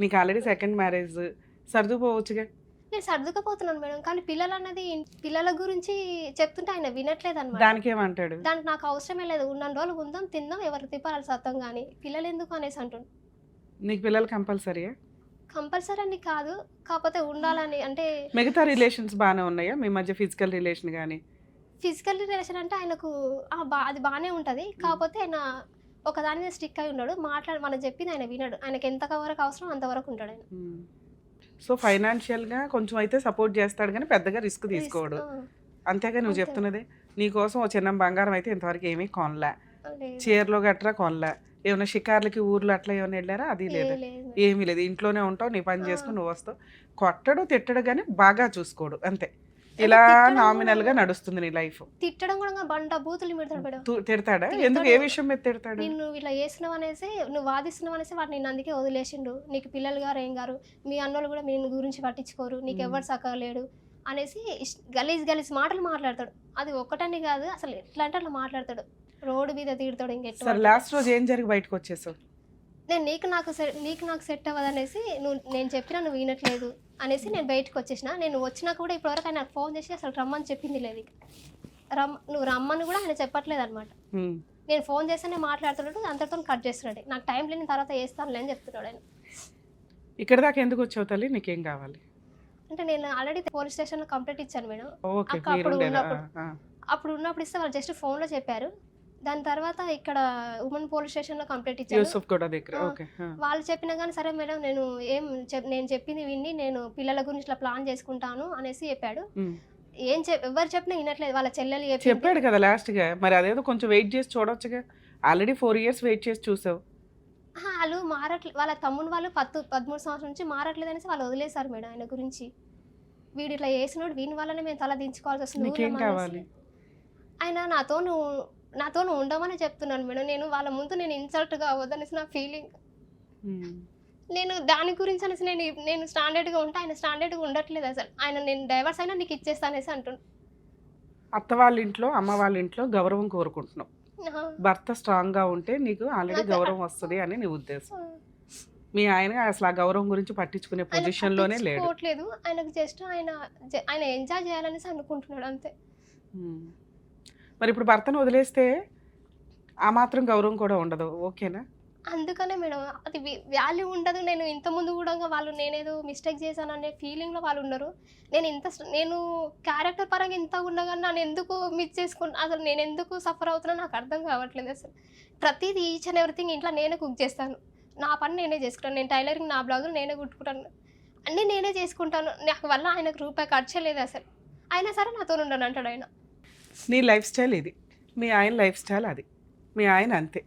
నీకు ఆల్రెడీ సెకండ్ మ్యారేజ్, సర్దుకోవచ్చుగా. నేను సర్దుకపోతున్నాను మేడం, కానీ పిల్లల గురించి చెప్తుంటే ఆయన వినట్లేదు అనమాట. దానికి ఏమంటాడు? దానికి నాకు అవసరమే లేదు, ఉన్న రోజులు ఉందాం తిందాం, ఎవరు తిప్పాలి సత్తం కానీ పిల్లలు ఎందుకు అనేసి అంటుండు. నీకు పిల్లలు కంపల్సరీయా? కంపల్సరీ అని కాదు, కాకపోతే ఉండాలని. అంటే మిగతా రిలేషన్స్ బాగానే ఉన్నాయా మీ మధ్య? ఫిజికల్ రిలేషన్ కానీ? ఫిజికల్ రిలేషన్ అంటే ఆయనకు అది బాగానే ఉంటుంది, కాకపోతే ఆయన ఒకదాని మీద స్టిక్ అయి ఉన్నాడు. మనం చెప్పింది ఆయన వినడు, ఆయనకి ఎంతవరకు అవసరం అంతవరకు ఉంటాడు ఆయన. సో ఫైనాన్షియల్గా కొంచెం అయితే సపోర్ట్ చేస్తాడు కానీ పెద్దగా రిస్క్ తీసుకోడు, అంతేగా నువ్వు చెప్తున్నదే. నీకోసం ఓ చిన్న బంగారం అయితే ఇంతవరకు ఏమీ కొనలే, చీరలో గట్రా కొనలే, ఏమైనా షికార్లకి ఊర్లో అట్లా ఏమైనా వెళ్ళారా? అది లేదు, ఏమీ లేదు. ఇంట్లోనే ఉంటావు, నీ పని చేసుకుని నువ్వు వస్తావు. కొట్టడు తిట్టడు కానీ బాగా చూసుకోడు, అంతే. ఇలా నామినల్ గా నడుస్తుంది నీ లైఫ్. తిట్టడం కూడా బండ బూతులు తిడతాడా? ఎందుకు? ఏ విషయం మీద తిడతాడు? నిన్ను ఇలా చేస్తున్నావు అనేసి, నువ్వు వాదిస్తున్నావు అనేసి వాడు నిన్ను అందుకే వదిలేసిండు. నీకు పిల్లలు గారు ఏం గారు, మీ అన్నోళ్ళు కూడా మీ గురించి పట్టించుకోరు, నీకు ఎవరు సక్కలేడు, అనేసి గలీజ్ గలీజ్ మాటలు మాట్లాడతాడు. అది ఒక్కటని కాదు, అసలు ఎట్లా అంటే అట్లా మాట్లాడతాడు. రోడ్డు మీద తిడతాడు. సరే లాస్ట్ రోజు ఏం జరిగి బయటకు వచ్చేసావు? నేను నీకు నాకు సెట్ అవ్వదు అనేసి, నేను చెప్పినా నువ్వు వినట్లేదు అనేసి నేను బయటకు వచ్చేసిన. నేను వచ్చినా కూడా ఇప్పటివరకు ఆయన నాకు ఫోన్ చేసి అసలు రమ్మని చెప్పింది లేదు. నువ్వు రమ్మని కూడా ఆయన చెప్పట్లేదు అనమాట. నేను ఫోన్ చేస్తేనే మాట్లాడుతున్నాడు, అంతటితో కట్ చేస్తున్నాడు. నాకు టైం లేని తర్వాత వేస్తానులే అని చెప్తున్నాడు ఆయన. ఇక్కడ దాకా ఎందుకు వచ్చావు తల్లి? నీకేం కావాలి? అంటే నేను ఆల్రెడీ పోలీస్ స్టేషన్లో కంప్లైంట్ ఇచ్చాను మేడం. ఓకే, అప్పుడు ఉన్నప్పుడు ఇస్తే వాళ్ళు జస్ట్ ఫోన్లో చెప్పారు. దాని తర్వాత ఇక్కడ ఉమెన్ పోలీస్ స్టేషన్లో కంప్లైంట్ ఇచ్చాను. వాళ్ళు చెప్పినా కానీ సరే మేడం నేను చెప్పింది విని నేను పిల్లల గురించి ఇట్లా ప్లాన్ చేసుకుంటాను అనేసి చెప్పాడు. ఎవరు చెప్పినా వినట్లేదు. వాళ్ళ చెల్లెలు చెప్పాడు కదా లాస్ట్ గా. మరి అదేదో కొంచెం వెయిట్ చేసి చూడొచ్చుగా. ఆల్రెడీ 4 years వెయిట్ చేసి చూసావు. వాళ్ళు మారట్లేదు. వాళ్ళ తమ్ముడు వాళ్ళు 13 సంవత్సరాల నుంచి మారట్లేదు అనేసి వాళ్ళు వదిలేశారు మేడం ఆయన గురించి. వీడు ఇట్లా చేసినోడు వీని వల్లనే మేము తల దించుకోవాల్సి వస్తుంది. ఆయన నాతో ఉండమని చెప్తున్నాను మేడం. నేను వాళ్ళ ముందు నేను ఇన్సల్ట్ కావద్దనేసి నా ఫీలింగ్. నేను దాని గురించి అనేసి నేను స్టాండర్డ్గా ఉంటా, ఆయన స్టాండర్డ్గా ఉండట్లేదు అసలు. ఆయన నేను డైవర్స్ అయినా నీకు ఇచ్చేస్తా అనేసి అంటున్నాను. అత్త వాళ్ళ ఇంట్లో అమ్మ వాళ్ళ ఇంట్లో గౌరవం కోరుకుంటున్నావు. భర్త స్ట్రాంగ్ గా ఉంటే నీకు ఆల్రెడీ గౌరవం వస్తుంది అని నీ ఉద్దేశం. మీ ఆయన అసలు ఆ గౌరవం గురించి పట్టించుకునే పొజిషన్ లోనే లేడు. ఆయనకు జస్ట్ ఆయన ఎంజాయ్ చేయాలనేసి అనుకుంటున్నాడు అంతే. మరి ఇప్పుడు భర్తను వదిలేస్తే ఆ మాత్రం గౌరవం కూడా ఉండదు. ఓకేనా? అందుకనే మేడం అది వాల్యూ ఉండదు. నేను ఇంతకుముందు కూడా వాళ్ళు నేనేదో మిస్టేక్ చేశాను అనే ఫీలింగ్లో వాళ్ళు ఉన్నారు. నేను క్యారెక్టర్ పరంగా ఇంత ఉండగా నన్ను ఎందుకు మిస్ చేసుకుంటా, అసలు నేను ఎందుకు సఫర్ అవుతున్నా నాకు అర్థం కావట్లేదు అసలు. ప్రతిదీ ఈచ్ అండ్ ఎవ్రీథింగ్ ఇంట్లో నేనే కుక్ చేస్తాను. నా పని నేనే చేసుకుంటాను. నేను టైలరింగ్, నా బ్లౌజులు నేనే కుట్టుకుంటాను, అన్నీ నేనే చేసుకుంటాను. నాకు వల్ల ఆయనకు రూపాయి ఖర్చు లేదు అసలు. అయినా సరే నాతో ఉండను అంటాడు ఆయన. నీ లైఫ్ స్టైల్ ఇది, మీ ఆయన లైఫ్ స్టైల్ అది. మీ ఆయన అంతే,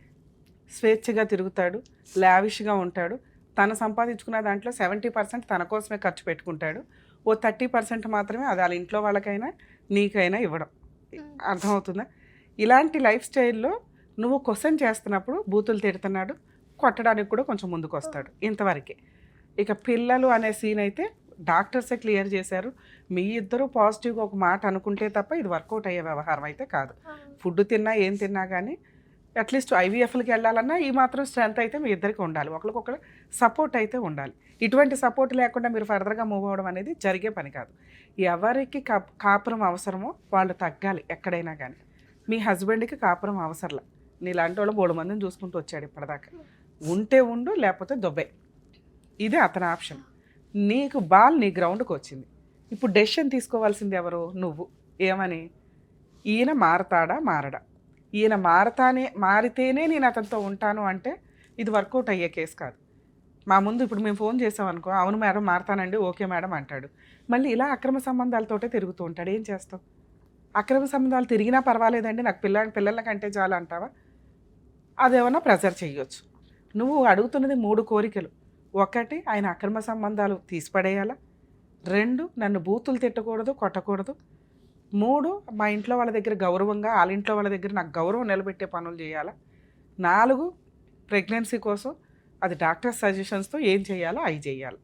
స్వేచ్ఛగా తిరుగుతాడు, లావిష్గా ఉంటాడు. తను సంపాదించుకున్న దాంట్లో 70% తన కోసమే ఖర్చు పెట్టుకుంటాడు. ఓ 30% మాత్రమే అది వాళ్ళ ఇంట్లో వాళ్ళకైనా నీకైనా ఇవ్వడం. అర్థమవుతుందా? ఇలాంటి లైఫ్ స్టైల్లో నువ్వు క్వశ్చన్ చేస్తున్నప్పుడు బూతులు తిడుతున్నాడు, కొట్టడానికి కూడా కొంచెం ముందుకు వస్తాడు. ఇంతవరకే. ఇక పిల్లలు అనే సీన్ అయితే డాక్టర్సే క్లియర్ చేశారు. మీ ఇద్దరు పాజిటివ్గా ఒక మాట అనుకుంటే తప్ప ఇది వర్కౌట్ అయ్యే వ్యవహారం అయితే కాదు. ఫుడ్ తిన్నా ఏం తిన్నా కానీ అట్లీస్ట్ IVFలకి వెళ్ళాలన్నా ఈ మాత్రం స్ట్రెంత్ అయితే మీ ఇద్దరికి ఉండాలి. ఒకరికొకరు సపోర్ట్ అయితే ఉండాలి. ఇటువంటి సపోర్ట్ లేకుండా మీరు ఫర్దర్గా మూవ్ అవ్వడం అనేది జరిగే పని కాదు. ఎవరికి కాపురం అవసరమో వాళ్ళు తగ్గాలి ఎక్కడైనా కానీ. మీ హస్బెండ్కి కాపురం అవసరంలా. నీలాంటి వాళ్ళు 3 మందిని చూసుకుంటూ వచ్చాడు ఇప్పటిదాకా. ఉంటే ఉండు, లేకపోతే దొబ్బే. ఇదే అతని ఆప్షన్. నీకు బాల్ నీ గ్రౌండ్కి వచ్చింది. ఇప్పుడు డెసిషన్ తీసుకోవాల్సింది ఎవరు? నువ్వు. ఏమని? ఈయన మారతాడా మారడా? ఈయన మారితేనే నేను అతనితో ఉంటాను అంటే ఇది వర్కౌట్ అయ్యే కేసు కాదు. మా ముందు ఇప్పుడు మేము ఫోన్ చేసామనుకో, అవును మేడం మారతానండి, ఓకే మేడం అంటాడు. మళ్ళీ ఇలా అక్రమ సంబంధాలతోటే తిరుగుతూ ఉంటాడు. ఏం చేస్తావు? అక్రమ సంబంధాలు తిరిగినా పర్వాలేదండి, నాకు పిల్లల కంటే చాలు అంటావా? అదేమన్నా ప్రెజర్ చేయొచ్చు. నువ్వు అడుగుతున్నది 3 కోరికలు. 1, ఆయన అక్రమ సంబంధాలు తీసిపడేయాలా. 2, నన్ను బూతులు తిట్టకూడదు, కొట్టకూడదు. 3, మా ఇంట్లో వాళ్ళ దగ్గర గౌరవంగా, వాళ్ళ ఇంట్లో వాళ్ళ దగ్గర నాకు గౌరవం నిలబెట్టే పనులు చేయాలా. 4, ప్రెగ్నెన్సీ కోసం అది డాక్టర్ సజెషన్స్తో ఏం చేయాలో అవి చేయాలి.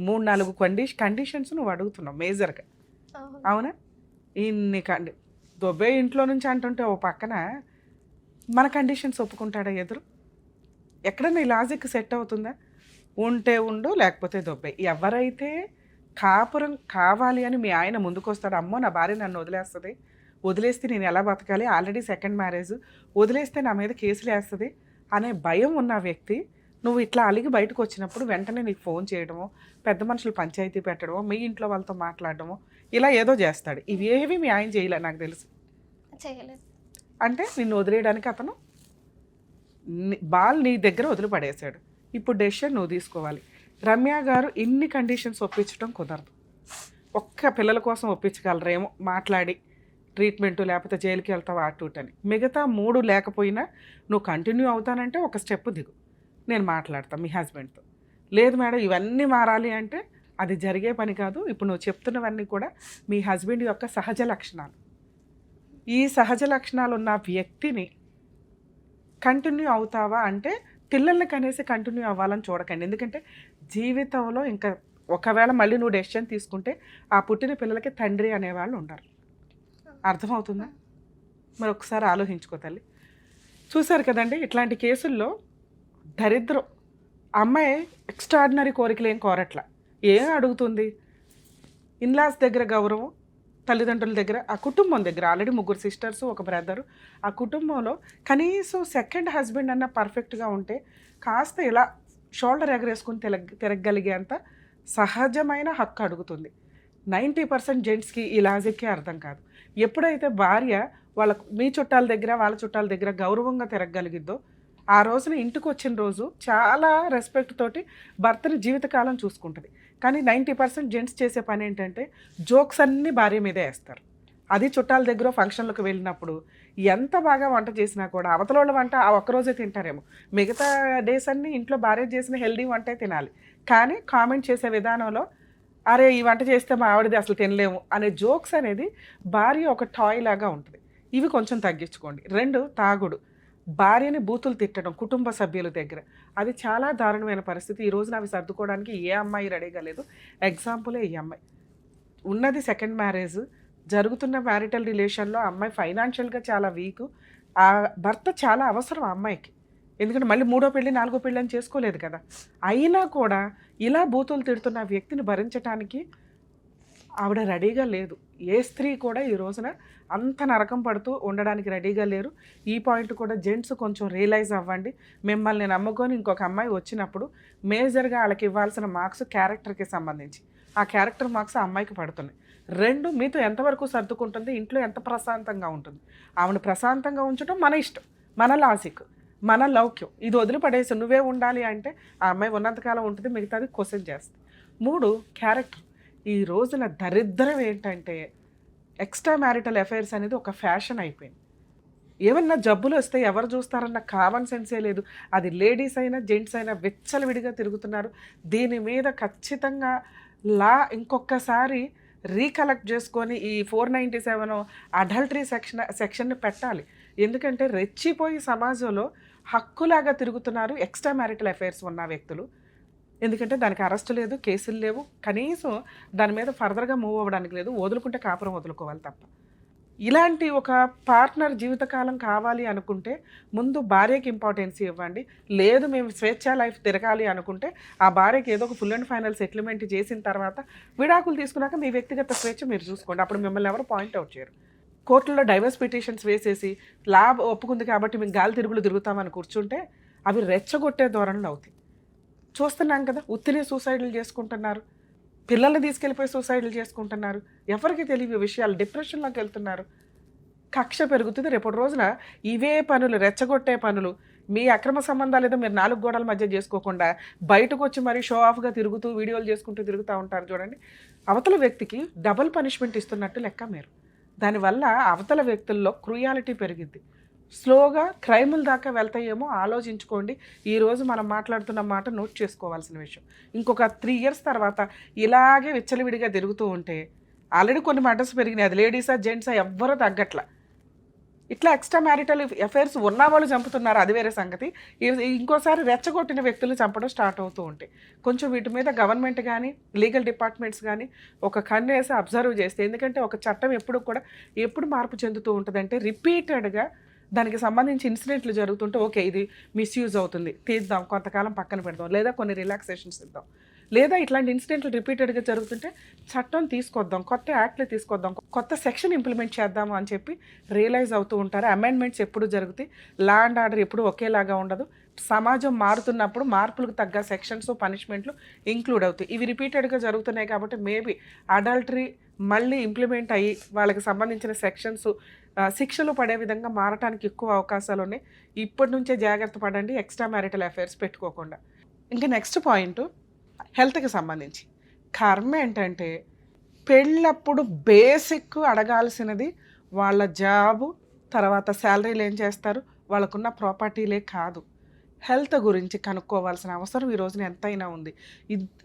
3-4 కండిషన్స్ నువ్వు అడుగుతున్నావు మేజర్గా. అవునా? ఇన్ని దొబ్బే ఇంట్లో నుంచి అంటుంటే ఓ పక్కన మన కండిషన్స్ ఒప్పుకుంటాడా ఎదురు? ఎక్కడన్నా ఈ లాజిక్ సెట్ అవుతుందా? ఉంటే ఉండు, లేకపోతే దొబ్బే. ఎవరైతే కాపురం కావాలి అని మీ ఆయన ముందుకు వస్తాడు, అమ్మో నా భార్య నన్ను వదిలేస్తే నేను ఎలా బతకాలి, ఆల్రెడీ 2nd మ్యారేజ్, వదిలేస్తే నా మీద కేసులు వేస్తుంది అనే భయం ఉన్న వ్యక్తి నువ్వు ఇట్లా అలిగి బయటకు వచ్చినప్పుడు వెంటనే నీకు ఫోన్ చేయడమో, పెద్ద మనుషులు పంచాయతీ పెట్టడమో, మీ ఇంట్లో వాళ్ళతో మాట్లాడడమో ఇలా ఏదో చేస్తాడు. ఇవి ఏవి మీ ఆయన చేయలే నాకు తెలుసు. అంటే నిన్ను వదిలేయడానికి అతను బాల్ నీ దగ్గర వదిలిపడేశాడు. ఇప్పుడు డెసిషన్ నువ్వు తీసుకోవాలి. రమ్య గారు ఇన్ని కండిషన్స్ ఒప్పించడం కుదరదు. ఒక్క పిల్లల కోసం ఒప్పించగలరేమో మాట్లాడి, ట్రీట్మెంటు లేకపోతే జైలుకి వెళ్తావు అటూటని. మిగతా 3 లేకపోయినా నువ్వు కంటిన్యూ అవుతానంటే ఒక స్టెప్ దిగు, నేను మాట్లాడతాను మీ హస్బెండ్తో. లేదు మేడం ఇవన్నీ మారాలి అంటే అది జరిగే పని కాదు. ఇప్పుడు నువ్వు చెప్తున్నవన్నీ కూడా మీ హస్బెండ్ యొక్క సహజ లక్షణాలు. ఈ సహజ లక్షణాలు ఉన్న వ్యక్తిని కంటిన్యూ అవుతావా అంటే పిల్లల్ని కనేసి కంటిన్యూ అవ్వాలని చూడకండి. ఎందుకంటే జీవితంలో ఇంకా ఒకవేళ మళ్ళీ నువ్వు డెసిషన్ తీసుకుంటే ఆ పుట్టిన పిల్లలకి తండ్రి అనేవాళ్ళు ఉండరు. అర్థమవుతుందా? మరి ఒకసారి ఆలోచించుకో తల్లి. చూసారు కదండి, ఇట్లాంటి కేసుల్లో దరిద్రం. అమ్మాయి ఎక్స్ట్రాడినరీ కోరికలు ఏం కోరట్లా, ఏం అడుగుతుంది? ఇన్లాస్ దగ్గర గౌరవం, తల్లిదండ్రుల దగ్గర, ఆ కుటుంబం దగ్గర ఆల్రెడీ 3 సిస్టర్స్ 1 బ్రదరు, ఆ కుటుంబంలో కనీసం సెకండ్ హస్బెండ్ అన్న పర్ఫెక్ట్గా ఉంటే కాస్త ఇలా షోల్డర్ ఎగరేసుకుని తిరగగలిగేంత సహజమైన హక్కు అడుగుతుంది. 90% జెంట్స్కి ఈ లాజిక్కే అర్థం కాదు. ఎప్పుడైతే భార్య మీ చుట్టాల దగ్గర వాళ్ళ చుట్టాల దగ్గర గౌరవంగా తిరగగలిగిద్దో ఆ రోజున ఇంటికి వచ్చిన రోజు చాలా రెస్పెక్ట్ తోటి భర్తని జీవితకాలం చూసుకుంటుంది. కానీ 90% జెంట్స్ చేసే పని ఏంటంటే జోక్స్ అన్నీ భార్య మీదే వేస్తారు. అది చుట్టాల దగ్గర ఫంక్షన్లకు వెళ్ళినప్పుడు ఎంత బాగా వంట చేసినా కూడా అవతల వంట ఆ ఒక్కరోజే తింటారేమో, మిగతా డేస్ అన్నీ ఇంట్లో భార్య చేసిన హెల్దీ వంటే తినాలి. కానీ కామెంట్ చేసే విధానంలో అరే ఈ వంట చేస్తే మా ఆవిడది అసలు తినలేము అనే జోక్స్ అనేది భార్య ఒక టాయ్ లాగా ఉంటుంది. ఇవి కొంచెం తగ్గించుకోండి. 2, తాగుడు. భార్యని బూతులు తిట్టడం కుటుంబ సభ్యుల దగ్గర, అది చాలా దారుణమైన పరిస్థితి. ఈ రోజున అవి సర్దుకోవడానికి ఏ అమ్మాయి రెడీగా లేదు. ఎగ్జాంపులే ఈ అమ్మాయి. ఉన్నది సెకండ్ మ్యారేజ్, జరుగుతున్న మ్యారిటల్ రిలేషన్లో అమ్మాయి ఫైనాన్షియల్గా చాలా వీక్. ఆ భర్త చాలా అవసరం ఆ అమ్మాయికి, ఎందుకంటే మళ్ళీ 3వ పెళ్ళి 4వ పెళ్ళి అని చేసుకోలేదు కదా. అయినా కూడా ఇలా బూతులు తిడుతున్న వ్యక్తిని భరించడానికి ఆవిడ రెడీగా లేదు. ఏ స్త్రీ కూడా ఈ రోజున అంత నరకం పడుతూ ఉండడానికి రెడీగా లేరు. ఈ పాయింట్ కూడా జెంట్స్ కొంచెం రియలైజ్ అవ్వండి. మిమ్మల్ని నమ్ముకొని ఇంకొక అమ్మాయి వచ్చినప్పుడు మేజర్గా వాళ్ళకి ఇవ్వాల్సిన మార్క్స్ క్యారెక్టర్కి సంబంధించి, ఆ క్యారెక్టర్ మార్క్స్ ఆ అమ్మాయికి పడుతున్నాయి. 2, మీతో ఎంతవరకు సర్దుకుంటుంది, ఇంట్లో ఎంత ప్రశాంతంగా ఉంటుంది. ఆవిడ ప్రశాంతంగా ఉంచడం మన ఇష్టం, మన లాజిక్, మన లౌక్యం. ఇది వదిలిపడేసి నువ్వే ఉండాలి అంటే ఆ అమ్మాయి ఉన్నంతకాలం ఉంటుంది, మిగతాది క్వశ్చన్ చేస్తుంది. 3, క్యారెక్టర్. ఈ రోజున దరిద్రం ఏంటంటే ఎక్స్ట్రా మ్యారిటల్ అఫైర్స్ అనేది ఒక ఫ్యాషన్ అయిపోయింది. ఏమన్నా జబ్బులు వస్తే ఎవరు చూస్తారన్న కామన్ సెన్సే లేదు. అది లేడీస్ అయినా జెంట్స్ అయినా విచ్చలవిడిగా తిరుగుతున్నారు. దీని మీద ఖచ్చితంగా ఇంకొకసారి రీకలెక్ట్ చేసుకొని ఈ 497 అడల్టరీ సెక్షన్ని పెట్టాలి. ఎందుకంటే రెచ్చిపోయి సమాజంలో హక్కులాగా తిరుగుతున్నారు ఎక్స్ట్రా మ్యారిటల్ అఫైర్స్ ఉన్న వ్యక్తులు. ఎందుకంటే దానికి అరెస్ట్ లేదు, కేసులు లేవు, కనీసం దాని మీద ఫర్దర్గా మూవ్ అవ్వడానికి లేదు. వదులుకుంటే కాపురం వదులుకోవాలి తప్ప. ఇలాంటి ఒక పార్ట్నర్ జీవితకాలం కావాలి అనుకుంటే ముందు భార్యకి ఇంపార్టెన్స్ ఇవ్వండి. లేదు మేము స్వేచ్ఛా లైఫ్ తిరగాలి అనుకుంటే ఆ భార్యకి ఏదో ఒక ఫుల్ అండ్ ఫైనల్ సెటిల్మెంట్ చేసిన తర్వాత విడాకులు తీసుకున్నాక మీ వ్యక్తిగత స్వేచ్ఛ మీరు చూసుకోండి. అప్పుడు మిమ్మల్ని ఎవరు పాయింట్అవుట్ చేయరు. కోర్టులో డైవర్స్ పిటిషన్స్ వేసేసి ఒప్పుకుంది కాబట్టి మేము గాలి తిరుగులు తిరుగుతామని కూర్చుంటే అవి రెచ్చగొట్టే ధోరణులు అవుతాయి. చూస్తున్నాం కదా, ఉత్తినే సూసైడ్లు చేసుకుంటున్నారు, పిల్లల్ని తీసుకెళ్ళిపోయి సూసైడ్లు చేసుకుంటున్నారు. ఎవరికి తెలియని విషయాలు, డిప్రెషన్లోకి వెళ్తున్నారు. కక్ష పెరుగుతుంది. రేపటి రోజున ఇవే పనులు, రెచ్చగొట్టే పనులు, మీ అక్రమ సంబంధాలు ఏదో మీరు 4 గోడల మధ్య చేసుకోకుండా బయటకు వచ్చి మరీ షో ఆఫ్గా తిరుగుతూ వీడియోలు చేసుకుంటూ తిరుగుతూ ఉంటారు చూడండి. అవతల వ్యక్తికి డబుల్ పనిష్మెంట్ ఇస్తున్నట్టు లెక్క మీరు. దానివల్ల అవతల వ్యక్తుల్లో క్రూయాలిటీ పెరిగిద్ది. స్లోగా క్రైముల దాకా వెళ్తాయేమో ఆలోచించుకోండి. ఈరోజు మనం మాట్లాడుతున్న మాట నోట్ చేసుకోవాల్సిన విషయం. ఇంకొక 3 years తర్వాత ఇలాగే విచ్చలవిడిగా తిరుగుతూ ఉంటే, ఆల్రెడీ కొన్ని మర్డర్స్ పెరిగినాయి, అది లేడీసా జెంట్సా ఎవ్వరూ తగ్గట్లా. ఇట్లా ఎక్స్ట్రా మ్యారిటల్ అఫైర్స్ ఉన్న వాళ్ళు చంపుతున్నారు, అది వేరే సంగతి. ఇంకోసారి రెచ్చగొట్టిన వ్యక్తులు చంపడం స్టార్ట్ అవుతూ ఉంటాయి. కొంచెం వీటి మీద గవర్నమెంట్ కానీ లీగల్ డిపార్ట్మెంట్స్ కానీ ఒక కన్ను వేసి అబ్జర్వ్ చేస్తే, ఎందుకంటే ఒక చట్టం ఎప్పుడు మార్పు చెందుతూ ఉంటుందంటే రిపీటెడ్గా దానికి సంబంధించి ఇన్సిడెంట్లు జరుగుతుంటే ఓకే ఇది మిస్యూజ్ అవుతుంది, తీద్దాం, కొంతకాలం పక్కన పెడదాం, లేదా కొన్ని రిలాక్సేషన్స్ ఇద్దాం. లేదా ఇట్లాంటి ఇన్సిడెంట్లు రిపీటెడ్గా జరుగుతుంటే చట్టం తీసుకొద్దాం, కొత్త యాక్ట్లు తీసుకొద్దాం, కొత్త సెక్షన్ ఇంప్లిమెంట్ చేద్దాము అని చెప్పి రియలైజ్ అవుతూ ఉంటారు. అమెండ్మెంట్స్ ఎప్పుడు జరుగుతాయి, లా అండ్ ఆర్డర్ ఎప్పుడు ఒకేలాగా ఉండదు. సమాజం మారుతున్నప్పుడు మార్పులకు తగ్గ సెక్షన్స్, పనిష్మెంట్లు ఇంక్లూడ్ అవుతాయి. ఇవి రిపీటెడ్గా జరుగుతున్నాయి కాబట్టి మేబీ అడల్టరీ మళ్ళీ ఇంప్లిమెంట్ అయ్యి వాళ్ళకి సంబంధించిన సెక్షన్స్ శిక్షలు పడే విధంగా మారటానికి ఎక్కువ అవకాశాలు ఉన్నాయి. ఇప్పటి నుంచే జాగ్రత్త పడండి, ఎక్స్ట్రా మ్యారిటల్ అఫైర్స్ పెట్టుకోకుండా. ఇంకా నెక్స్ట్ పాయింట్ హెల్త్కి సంబంధించి. కర్మ ఏంటంటే పెళ్ళప్పుడు బేసిక్ అడగాల్సినది వాళ్ళ జాబు, తర్వాత శాలరీలు ఏం చేస్తారు, వాళ్ళకున్న ప్రాపర్టీలే కాదు, హెల్త్ గురించి కనుక్కోవాల్సిన అవసరం ఈ రోజున ఎంతైనా ఉంది.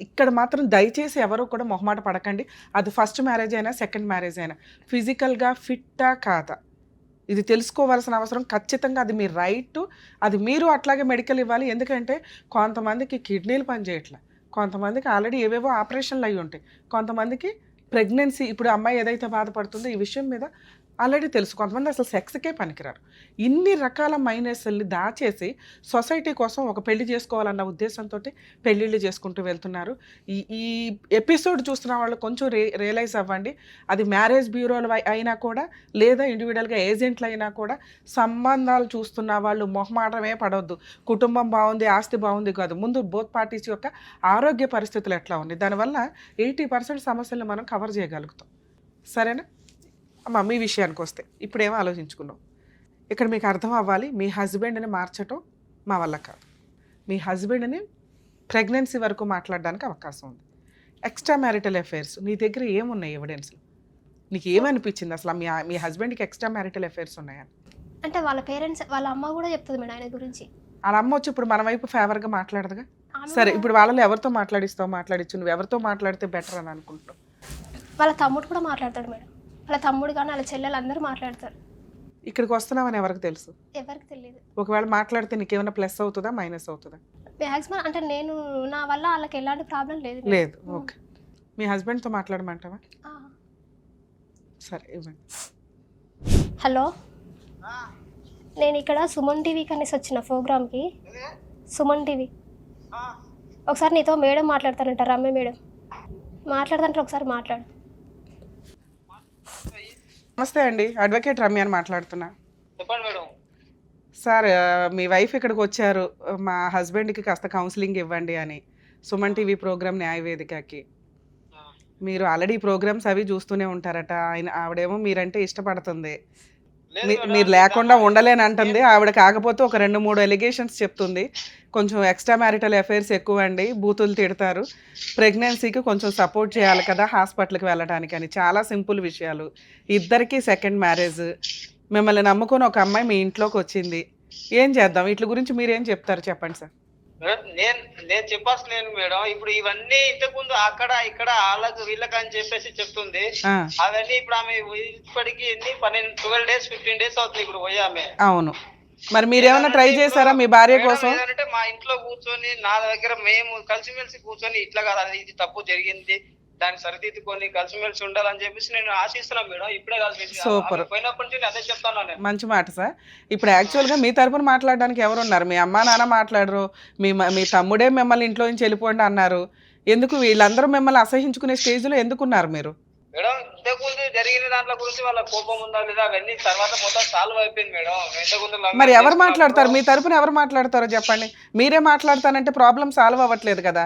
ఇక్కడ మాత్రం దయచేసి ఎవరు కూడా మొహమాట పడకండి. అది ఫస్ట్ మ్యారేజ్ అయినా సెకండ్ మ్యారేజ్ అయినా ఫిజికల్గా ఫిట్టా కాదా ఇది తెలుసుకోవాల్సిన అవసరం ఖచ్చితంగా. అది మీ రైట్, అది మీరు అట్లాగే మెడికల్ ఇవ్వాలి. ఎందుకంటే కొంతమందికి కిడ్నీలు పనిచేయట్లా, కొంతమందికి ఆల్రెడీ ఏవేవో ఆపరేషన్లు అయి ఉంటాయి, కొంతమందికి ప్రెగ్నెన్సీ, ఇప్పుడు అమ్మాయి ఏదైతే బాధపడుతుందో ఈ విషయం మీద ఆల్రెడీ తెలుసు. కొంతమంది అసలు సెక్స్కే పనికిరారు. ఇన్ని రకాల మైనస్ని దాచేసి సొసైటీ కోసం ఒక పెళ్లి చేసుకోవాలన్న ఉద్దేశంతో పెళ్ళిళ్ళు చేసుకుంటూ వెళ్తున్నారు. ఈ ఎపిసోడ్ చూస్తున్న వాళ్ళు కొంచెం రియలైజ్ అవ్వండి. అది మ్యారేజ్ బ్యూరోలు అయినా కూడా, లేదా ఇండివిజువల్గా ఏజెంట్లు అయినా కూడా, సంబంధాలు చూస్తున్న వాళ్ళు మొహమాటమే పడవద్దు. కుటుంబం బాగుంది, ఆస్తి బాగుంది కాదు, ముందు బోత్ పార్టీస్ యొక్క ఆరోగ్య పరిస్థితులు ఎట్లా ఉంది, దానివల్ల 80% సమస్యలను మనం కవర్ చేయగలుగుతాం. సరేనా అమ్మ? మీ విషయానికి వస్తే ఇప్పుడేమో ఆలోచించుకున్నాం. ఇక్కడ మీకు అర్థం అవ్వాలి, మీ హస్బెండ్ని మార్చటం మా వల్ల కాదు. మీ హస్బెండ్ని ప్రెగ్నెన్సీ వరకు మాట్లాడడానికి అవకాశం ఉంది. ఎక్స్ట్రా మ్యారిటల్ అఫైర్స్ నీ దగ్గర ఏమున్నాయి ఎవిడెన్స్లు? నీకు ఏమనిపించింది అసలు మీ హస్బెండ్కి ఎక్స్ట్రా మ్యారిటల్ అఫైర్స్ ఉన్నాయని? అంటే వాళ్ళ పేరెంట్స్, వాళ్ళ అమ్మ కూడా చెప్తుంది మేడం ఆయన గురించి. వాళ్ళ అమ్మ వచ్చి ఇప్పుడు మన వైపు ఫేవర్గా మాట్లాడదుగా. సరే, ఇప్పుడు వాళ్ళలో ఎవరితో మాట్లాడిచ్చు, నువ్వు ఎవరితో మాట్లాడితే బెటర్ అని అనుకుంటున్నావు? వాళ్ళ తమ్ముడు కూడా మాట్లాడతాడు మేడం. వాళ్ళ తమ్ముడు కానీ వాళ్ళ చెల్లెలు అందరూ మాట్లాడతారు. ఇక్కడికి వస్తున్నావని ఎవరికి తెలుసు? ఎవరికి తెలియదు. ఒకవేళ మాట్లాడితే నీకేమైనా ప్లస్ అవుతుందా, మైనస్ అవుతుందా? మ్యాక్సిమం అంటే నేను నా వల్ల వాళ్ళకి ఎలాంటి ప్రాబ్లం లేదు. లేదు. ఓకే, మీ హస్బెండ్తో మాట్లాడమంటావా? సరే, ఇవ్వండి. హలో, నేను ఇక్కడ సుమన్ టీవీ కనేసి వచ్చిన ప్రోగ్రామ్కి. సుమన్ టీవీ ఒకసారి నీతో మేడం మాట్లాడతానంట, రమ్య మేడం మాట్లాడతానంటే ఒకసారి మాట్లాడు. నమస్తే అండి, అడ్వకేట్ రమ్య అని మాట్లాడుతున్నా. చెప్పండి మేడం. సార్, మీ వైఫ్ ఇక్కడికి వచ్చారు, మా హస్బెండ్కి కాస్త కౌన్సిలింగ్ ఇవ్వండి అని, సుమన్ టీవీ ప్రోగ్రామ్ న్యాయవేదికకి. మీరు ఆల్రెడీ ప్రోగ్రామ్స్ అవి చూస్తూనే ఉంటారట. ఆవిడేమో మీరంటే ఇష్టపడుతుంది, మీరు లేకుండా ఉండలేని అంటుంది. ఆవిడ కాకపోతే ఒక 2-3 ఎలిగేషన్స్ చెప్తుంది. కొంచెం ఎక్స్ట్రా మ్యారిటల్ అఫైర్స్ ఎక్కువ అండి, బూతులు తిడతారు, ప్రెగ్నెన్సీకి కొంచెం సపోర్ట్ చేయాలి కదా హాస్పిటల్కి వెళ్ళడానికి అని. చాలా సింపుల్ విషయాలు. ఇద్దరికి సెకండ్ మ్యారేజ్, మిమ్మల్ని నమ్ముకొని ఒక అమ్మాయి మీ ఇంట్లోకి వచ్చింది. ఏం చేద్దాం? వీటి గురించి మీరేం చెప్తారు చెప్పండి సార్. నేను చెప్పాల్సిన మేడం, ఇప్పుడు ఇవన్నీ ఇంతకుముందు అక్కడ ఇక్కడ వాళ్ళకు వీళ్ళకి అని చెప్పేసి చెప్తుంది. అవన్నీ ఇప్పుడు ఆమె ఇప్పటికి ఎన్ని 12 days 15 days అవుతుంది ఇప్పుడు పోయి ఆమె. అవును, మరి మీరేమన్నా ట్రై చేశారా మీ భార్య కోసం? అంటే మా ఇంట్లో కూర్చొని నా దగ్గర మేము కలిసిమెలిసి కూర్చొని ఇట్లా కాదు, అది ఇది తప్పు జరిగింది, దాన్ని సరిదిద్దుకొని కలిసిమెలిసి ఉండాలని చెప్పేసి నేను ఆశిస్తున్నాను మేడం. ఇప్పుడే కాదు, సూపర్, పోయినప్పటి నుంచి అదే చెప్తాను నేను. మంచి మాట సార్. ఇప్పుడు యాక్చువల్గా మీ తరపున మాట్లాడడానికి ఎవరున్నారు? మీ అమ్మా నాన్న మాట్లాడరు, మీ తమ్ముడే మిమ్మల్ని ఇంట్లో నుంచి వెళ్ళిపోండి అన్నారు. ఎందుకు వీళ్ళందరూ మిమ్మల్ని అసహించుకునే స్టేజ్లో ఎందుకున్నారు మీరు? మేడం, ఇంతకుముందు జరిగిన దాంట్లో గురించి వాళ్ళ కోపం ఉందా లేదా అవన్నీ తర్వాత మొత్తం సాల్వ్ అయిపోయింది మేడం. ఇంతకుముందు మరి ఎవరు మాట్లాడతారు? మీ తరపున ఎవరు మాట్లాడతారో చెప్పండి. మీరే మాట్లాడతానంటే ప్రాబ్లం సాల్వ్ అవ్వట్లేదు కదా.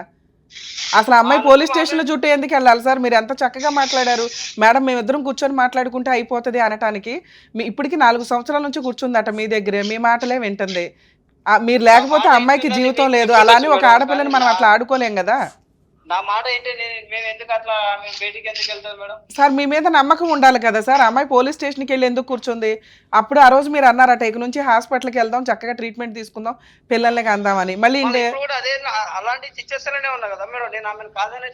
అసలు అమ్మాయి పోలీస్ స్టేషన్లో చుట్టూ ఎందుకు వెళ్ళాలి సార్? మీరు ఎంత చక్కగా మాట్లాడారు మేడం, మేమిద్దరం కూర్చొని మాట్లాడుకుంటే అయిపోతుంది అనటానికి. ఇప్పటికి 4 సంవత్సరాల నుంచి కూర్చుందట మీ దగ్గరే, మీ మాటలే వింటుంది. మీరు లేకపోతే అమ్మాయికి జీవితం లేదు. అలానే ఒక ఆడపిల్లని మనం అట్లా ఆడుకోలేం కదా. నా మాట ఏంటి, మేము ఎందుకు అట్లా బయటికి ఎందుకు వెళ్తాం మేడం? సార్, మీ మీద నమ్మకం ఉండాలి కదా సార్. అమ్మాయి పోలీస్ స్టేషన్కి వెళ్ళి ఎందుకు కూర్చుంది? అప్పుడు ఆ రోజు మీరు అన్నారట, ఇక నుంచి హాస్పిటల్కి వెళ్దాం, చక్కగా ట్రీట్మెంట్ తీసుకుందాం, పిల్లల్ని అందామని. మళ్ళీ అదే అలాంటి సిచ్యువేషన్లోనే ఉన్నా కదా మేడం. నేను ఆమెను కాదని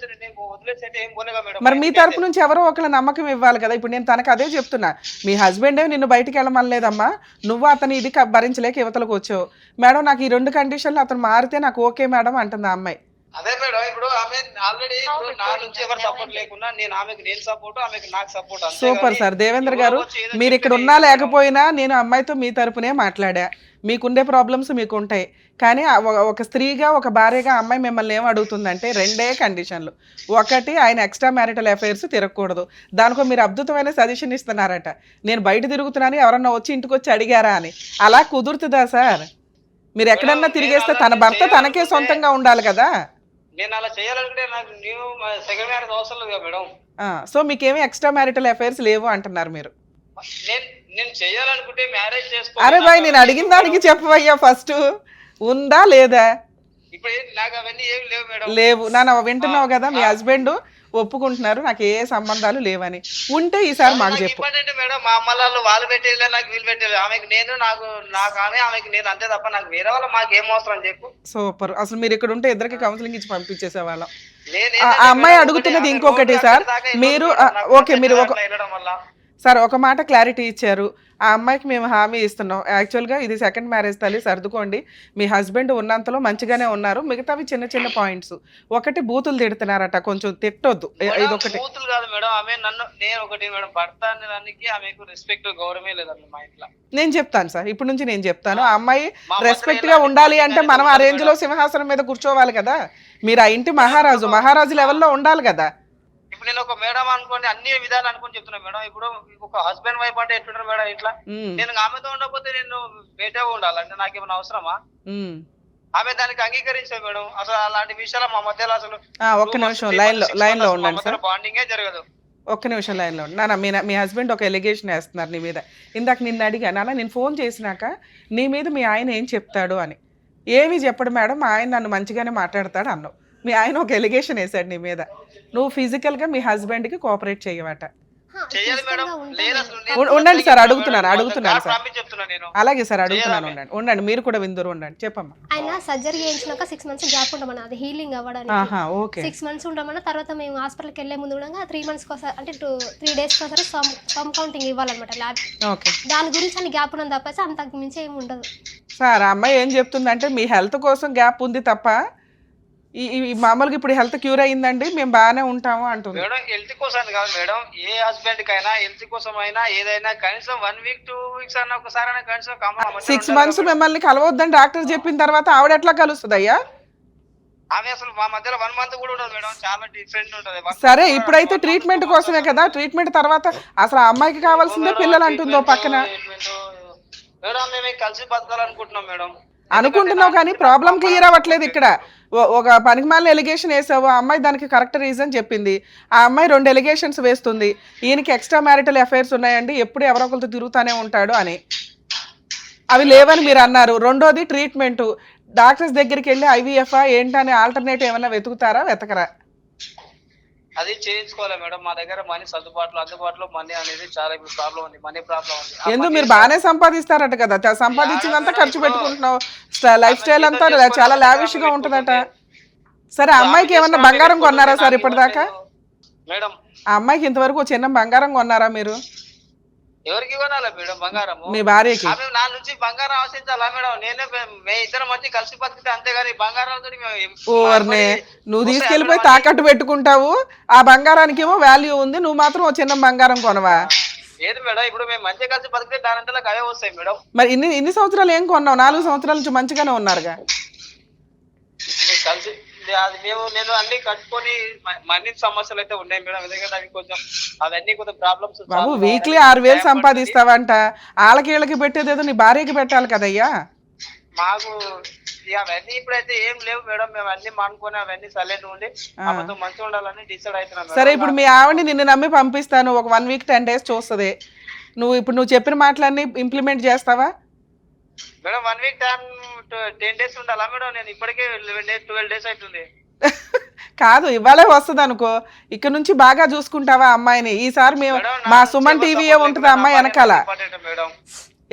వదిలేసి ఏం పోలేగా మేడం. మరి మీ తరపు నుంచి ఎవరో ఒకళ్ళ నమ్మకం ఇవ్వాలి కదా. ఇప్పుడు నేను తనకు అదే చెప్తున్నా, మీ హస్బెండే నిన్ను బయటికి వెళ్ళమనలేదమ్మా, నువ్వు అతని ఇది భరించలేక యువతలకు వచ్చావు. మేడం, నాకు ఈ 2 కండిషన్లు అతను మారితే నాకు ఓకే మేడం అంటుంది ఆ అమ్మాయి. అదే మేడం, ఇప్పుడు ఆమె ఆల్రెడీ నా నుంచి ఎవరు సపోర్ట్ లేకున్నా నేను ఆమెకు నేను సపోర్ట్, ఆమెకు నాకు సపోర్ట్. Super sir. దేవేంద్ర గారు, మీరు ఇక్కడ ఉన్నా లేకపోయినా నేను అమ్మాయితో మీ తరపునే మాట్లాడా. మీకుండే ప్రాబ్లమ్స్ మీకు ఉంటాయి, కానీ ఒక స్త్రీగా ఒక భార్యగా అమ్మాయి మిమ్మల్ని ఏం అడుగుతుందంటే 2 కండిషన్లు. ఒకటి, ఆయన ఎక్స్ట్రా మ్యారిటల్ అఫైర్స్ తిరగకూడదు. దానికో మీరు అద్భుతమైన సజెషన్ ఇస్తున్నారట, నేను బయట తిరుగుతున్నాను ఎవరన్నా వచ్చి ఇంటికి వచ్చి అడిగారా అని. అలా కుదురుతుందా సార్? మీరు ఎక్కడన్నా తిరిగేస్తే తన భర్త తనకే సొంతంగా ఉండాలి కదా. నేను అలా చేయాలనుకుంటే నాకు న్యూ సెకండ్ మ్యారేజ్ అవసరం లేదు మేడం. సో మీకేమీ ఎక్స్ట్రా మ్యారిటల్ అఫైర్స్ లేవు అంటున్నారు మీరు. నేను చేయాలనుకుంటే మ్యారేజ్ చేసుకో. అరే బాయ్, నేను అడిగిన దానికి చెప్పవయ్యా ఫస్ట్, ఉందా లేదా? ఇప్పుడు నాకు అవన్నీ ఏమి లేవు మేడం. లేవు. నన్ను వింటున్నావు కదా, మీ హస్బెండ్ ఒప్పుకుంటున్నారు నాకు ఏ సంబంధాలు లేవని. ఉంటే ఈసారి మాకు చెప్పు మేడం. మా అమ్మ వాళ్ళు పెట్టేది నాకు వీళ్ళు పెట్టేది, ఆమెకి నేను నాకు ఆమెకి నేను అంతే తప్ప నాకు వేరే వాళ్ళ మాకు ఏం అవసరం చెప్పు. సూపర్. అసలు మీరు ఇక్కడ ఉంటే ఇద్దరికి కౌన్సిలింగ్ ఇచ్చి పంపించేసే వాళ్ళం. ఆ అమ్మాయి అడుగుతున్నది ఇంకొకటి సార్, మీరు ఓకే, సార్ ఒక మాట క్లారిటీ ఇచ్చారు. ఆ అమ్మాయికి మేము హామీ ఇస్తున్నాం. యాక్చువల్గా ఇది సెకండ్ మ్యారేజ్ తల్లి, సర్దుకోండి. మీ హస్బెండ్ ఉన్నంతలో మంచిగానే ఉన్నారు. మిగతావి చిన్న చిన్న పాయింట్స్. ఒకటి బూతులు తిడుతున్నారట, కొంచెం తిట్టొద్దు. ఇదొకటి. బూతులు కాదు మేడం, ఆమె నన్ను, నేను ఒకటి మేడం, భర్త అనే దానికి ఆమెకు రెస్పెక్ట్ గౌరవమే లేదండి మా ఇంట్లో. నేను చెప్తాను సార్, ఇప్పటి నుంచి నేను చెప్తాను. ఆ అమ్మాయి మా రెస్పెక్ట్ మధ్య గా ఎలాంటి ఉండాలి అంటే బాండింగ్ మనం ఆ అనేది రేంజ్ లో ఉండదు సింహాసనం మీద కూర్చోవాలి కదా. మీరు ఆ ఇంటి మహారాజు లెవెల్లో ఉండాలి కదా. ఇప్పుడు నేను ఒక మేడం అనుకోండి, అన్ని విధాలు అనుకుని చెప్తున్నా మేడం. ఇప్పుడు ఒక హస్బెండ్ వైఫ్ అంటే ఎట్లుంటారు మేడం ఇట్లా? నేను ఆమెతో ఉండకపోతే నేను బయట ఉండాలంటే నాకేమైనా అవసరమా? ఆమె దానికి అంగీకరించారు మేడం. అసలు అలాంటి విషయాలు మా మధ్యలో అసలు ఒక్క నిమిషం లైన్ లో ఉండండి సార్. బాండింగే జరగదు. ఒక్క నిమిషం లైన్లో ఉండి. నాన్న, మీ హస్బెండ్ ఒక ఎలిగేషన్ వేస్తున్నారు నీ మీద. ఇందాక నిన్ను అడిగా, నాన్న నేను ఫోన్ చేసినాక నీ మీద మీ ఆయన ఏం చెప్తాడు అని. ఏమీ చెప్పడు మేడం, మా ఆయన నన్ను మంచిగానే మాట్లాడతాడు అన్నావు. మీ ఆయన ఒక ఎలిగేషన్ వేసాడు నీ మీద. నువ్వు ఫిజికల్గా మీ హస్బెండ్కి కోఆపరేట్ చేయవట. చెయ్యాలి మేడం. లేదు అసలు ఉండండి సార్, అడుగుతున్నాను సార్. చెప్తున్నా నేను. అలాగే సార్, అడుగుతున్నాను. ఉండండి మీరు కూడా విందురు ఉండండి. చెప్పమ్మా. ఆయన సర్జరీ చేయించినాక 6 months గ్యాప్ ఉండమన్నా, అది హీలింగ్ అవ్వడానికి. ఓకే. 6 months ఉండమన్నా. తర్వాత మేము హాస్పిటల్కి వెళ్ళే ముందు కూడా 3 months ఒకసారి, అంటే 3 days ఒకసారి సమ్ కౌంటింగ్ ఇవ్వాలన్నమాట ల్యాబ్. ఓకే. దాని గురించి అని గ్యాప్ ఉన్నది తప్పేసి అంతకు మించి ఏమి ఉండదు సార్. ఆ అమ్మాయి ఏం చెప్తుందంటే మీ హెల్త్ కోసం గ్యాప్ ఉంది తప్ప ఈ మామూలుగా ఇప్పుడు హెల్త్ క్యూర్ అయ్యిందండి మేము బాగానే ఉంటాము అంటుంది మేడం. హెల్త్ కోసం కాదు మేడం, ఏ హస్బెండ్ కైనా హెల్త్ కోసం అయినా ఏదైనా కనీసం 1 week 2 weeks అన్న ఒకసారి అయినా కనీసం 6 months మిమ్మల్ని కలవద్దని డాక్టర్ చెప్పిన తర్వాత ఆవిడ ఎట్లా కలుస్తుంది అయ్యా? ఆమె అసలు మా మధ్యలో 1 month కూడా ఉండదు మేడం, చాలా డిఫరెంట్ ఉంటది. సరే, ఇప్పుడైతే ట్రీట్మెంట్ కోసమే కదా. ట్రీట్మెంట్ తర్వాత అసలు ఆ అమ్మాయికి కావాల్సిందే పిల్లలు అంటుందో పక్కన. మేడం మేము కలిసి బతకాలనుకుంటున్నాం మేడం. అనుకుంటున్నావు కానీ ప్రాబ్లం క్లియర్ అవ్వట్లేదు ఇక్కడ. ఒక పనికిమాలిన ఎలిగేషన్ వేసావు, ఆ అమ్మాయి దానికి కరెక్ట్ రీజన్ చెప్పింది. ఆ అమ్మాయి 2 ఎలిగేషన్స్ వేస్తుంది. ఈయనకి ఎక్స్ట్రా మ్యారిటల్ అఫైర్స్ ఉన్నాయండి, ఎప్పుడు ఎవరో ఒకరితో తిరుగుతూనే ఉంటాడు అని. అవి లేవని మీరు అన్నారు. రెండోది ట్రీట్మెంట్. డాక్టర్స్ దగ్గరికి వెళ్ళి ఐవీఎఫ్ ఏంటనే ఆల్టర్నేటివ్ ఏమైనా వెతకరా? అది చేయించుకోవాలి మేడం. మా దగ్గర మనీ అందుబాటులో మనీ అనేది చాలా ఇప్పుడు ప్రాబ్లం ఉంది, మనీ ప్రాబ్లం ఉంది. ఎందుకు మీరు బాగానే సంపాదిస్తారట కదా, సంపాదించిందంతా ఖర్చు పెట్టుకుంటున్నావు. లైఫ్ స్టైల్ అంతా చాలా లావిష్ గా ఉంటుందట. సరే, అమ్మాయికి ఏమన్నా బంగారం కొన్నారా సార్ ఇప్పటిదాకా? మేడం, ఆ అమ్మాయికి ఇంతవరకు చిన్న బంగారం కొన్నారా మీరు? ఎవరికి కొనాలి మేడం బంగారం? మీ భార్యకి. నా నుంచి బంగారం ఆశించాలా మేడం? మే ఇద్దరం వచ్చి కలిసి బతికితే అంతేగాని బంగారంతో నువ్వు తీసుకెళ్లిపోయి తాకట్టు పెట్టుకుంటావు. ఆ బంగారానికి ఏమో వాల్యూ ఉంది, నువ్వు మాత్రం ఓ చిన్న బంగారం కొనవా? ఏది మేడం, ఇప్పుడు మేము మంచిగా కలిసి బతికితే దాని అంతా అవే వస్తాయి మేడం. మరి ఇన్ని సంవత్సరాలు ఏం కొన్నావు? 4 సంవత్సరాల నుంచి మంచిగానే ఉన్నారుగా కలిసి. అది నేను అన్ని కట్టుకొని మనీ సమస్యలు అయితే ఉన్నాయి మేడం. ఎందుకంటే అవి కొంచెం అవన్నీ కొంచెం ప్రాబ్లమ్స్. బాబు, వీక్లీ 6,000 సంపాదిస్తావంట. వాళ్ళకి పెట్టేదేదో నీ భార్యకి పెట్టాలి కదయ్యా. మాకు అవన్నీ ఇప్పుడైతే ఏం లేవు మేడం. మేము అన్ని మానుకొని అవన్నీ సైలెంట్ ఉండి ఆమెతో మంచిగా ఉండాలని డిసైడ్ అవుతున్నాం. సరే, ఇప్పుడు మీ ఆవిడని నిన్ను నమ్మి పంపిస్తాను, ఒక 1 week 10 days చూస్తుంది. నువ్వు చెప్పిన మాటలన్నీ ఇంప్లిమెంట్ చేస్తావా మేడం? 1 week 10 days ఉండాలా మేడం? నేను ఇప్పటికే 12 days అవుతుంది. కాదు, ఇవాళే వస్తుంది అనుకో. ఇక్కడ నుంచి బాగా చూసుకుంటావా అమ్మాయిని? ఈసారి మేము మా సుమన్ టీవీయే ఉంటుంది అమ్మాయి వెనకాల.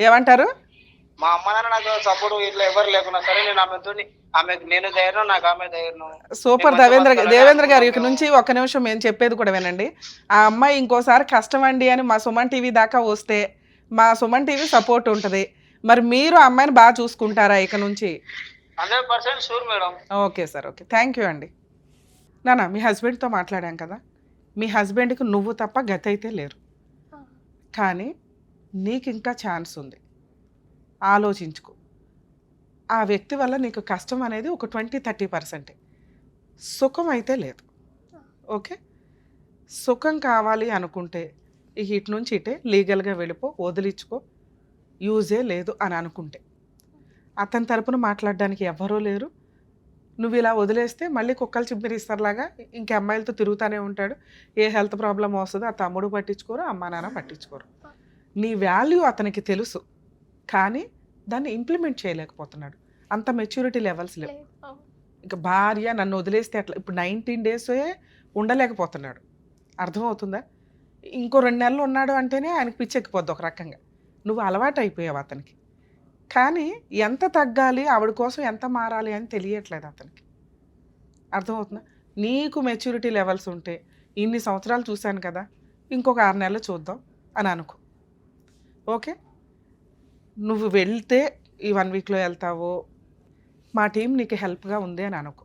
ఏమంటారు? మా అమ్మ నాన్న నాకు సపోర్ట్ ఇట్లా ఎవరు లేకున్నా సరే నేను ఆమెకు నేను ధైర్యం, నాకు ఆమె ధైర్యం. సూపర్. దేవేంద్ర గారు, ఇక నుంచి ఒక్క నిమిషం మేము చెప్పేది కూడా వినండి. ఆ అమ్మాయి ఇంకోసారి కష్టం అండి అని మా సుమన్ టీవీ దాకా వస్తే మా సుమన్ టీవీ సపోర్ట్ ఉంటుంది. మరి మీరు అమ్మాయిని బాగా చూసుకుంటారా ఇక నుంచి? 100% sure madam. Okay sir, okay, thank you అండి. నాన్న, మీ హస్బెండ్తో మాట్లాడాం కదా. మీ హస్బెండ్కి నువ్వు తప్ప గతి అయితే లేరు, కానీ నీకు ఇంకా ఛాన్స్ ఉంది. ఆలోచించుకో. ఆ వ్యక్తి వల్ల నీకు కష్టం అనేది ఒక 20-30%. సుఖం అయితే లేదు. ఓకే, సుఖం కావాలి అనుకుంటే ఇటు నుంచి ఇటే లీగల్గా వెళ్ళిపో, వదిలించుకో. యూజే లేదు అని అనుకుంటే అతని తరపున మాట్లాడడానికి ఎవ్వరూ లేరు. నువ్వు ఇలా వదిలేస్తే మళ్ళీ కుక్కలు చిమ్మిరిస్తారులాగా ఇంక అమ్మాయిలతో తిరుగుతూనే ఉంటాడు. ఏ హెల్త్ ప్రాబ్లం వస్తుందో ఆ తమ్ముడు పట్టించుకోరు, అమ్మా నాన్న పట్టించుకోరు. నీ వాల్యూ అతనికి తెలుసు, కానీ దాన్ని ఇంప్లిమెంట్ చేయలేకపోతున్నాడు. అంత మెచ్యూరిటీ లెవెల్స్ లేవు. ఇక భార్య నన్ను వదిలేస్తే అట్లా ఇప్పుడు 19 days ఉండలేకపోతున్నాడు. అర్థమవుతుందా? ఇంకో 2 నెలలు ఉన్నాడు అంటేనే ఆయనకు పిచ్చెక్కిపోద్ది ఒక రకంగా. నువ్వు అలవాటు అయిపోయావు అతనికి. కానీ ఎంత తగ్గాలి, ఆవిడ కోసం ఎంత మారాలి అని తెలియట్లేదు అతనికి. అర్థమవుతుందా? నీకు మెచ్యూరిటీ లెవెల్స్ ఉంటే ఇన్ని సంవత్సరాలు చూశాను కదా, ఇంకొక 6 నెలలు చూద్దాం. అని అనుకో. ఓకే, నువ్వు వెళ్తే ఈ 1 వీక్లో వెళ్తావో, మా టీం నీకు హెల్ప్గా ఉంది అని అనుకో.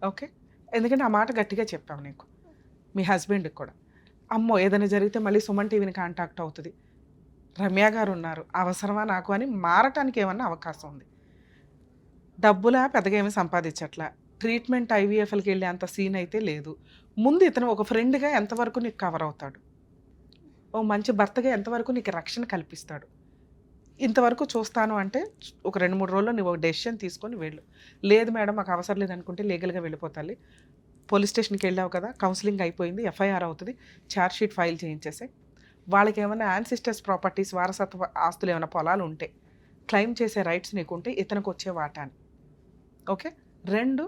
ఓకే, ఎందుకంటే ఆ మాట గట్టిగా చెప్పావు నీకు, మీ హస్బెండ్కి కూడా. అమ్మో ఏదైనా జరిగితే మళ్ళీ సుమన్ టీవీని కాంటాక్ట్ అవుతుంది, రమ్య గారు ఉన్నారు, అవసరమా నాకు అని మారటానికి ఏమన్నా అవకాశం ఉంది. డబ్బులా పెద్దగా ఏమి సంపాదించట్లా, ట్రీట్మెంట్ ఐవీఎఫ్ఎల్కి వెళ్ళే అంత సీన్ అయితే లేదు. ముందు ఇతను ఒక ఫ్రెండ్గా ఎంతవరకు నీకు కవర్ అవుతాడు, ఓ మంచి భర్తగా ఎంతవరకు నీకు రక్షణ కల్పిస్తాడు, ఇంతవరకు చూస్తాను అంటే ఒక 2-3 రోజుల్లో నువ్వు ఒక డెసిషన్ తీసుకొని వెళ్ళు. లేదు మేడం మాకు అవసరం లేదనుకుంటే లీగల్గా వెళ్ళిపోతాలి. పోలీస్ స్టేషన్కి వెళ్ళావు కదా, కౌన్సిలింగ్ అయిపోయింది, ఎఫ్ఐఆర్ అవుతుంది, ఛార్జ్ షీట్ ఫైల్ చేయించేసే. వాళ్ళకి ఏమైనా యాన్సిస్టర్స్ ప్రాపర్టీస్, వారసత్వ ఆస్తులు ఏమైనా పొలాలు ఉంటే క్లెయిమ్ చేసే రైట్స్ నీకుంటే ఇతనికి వచ్చే వాటాని. ఓకే, 2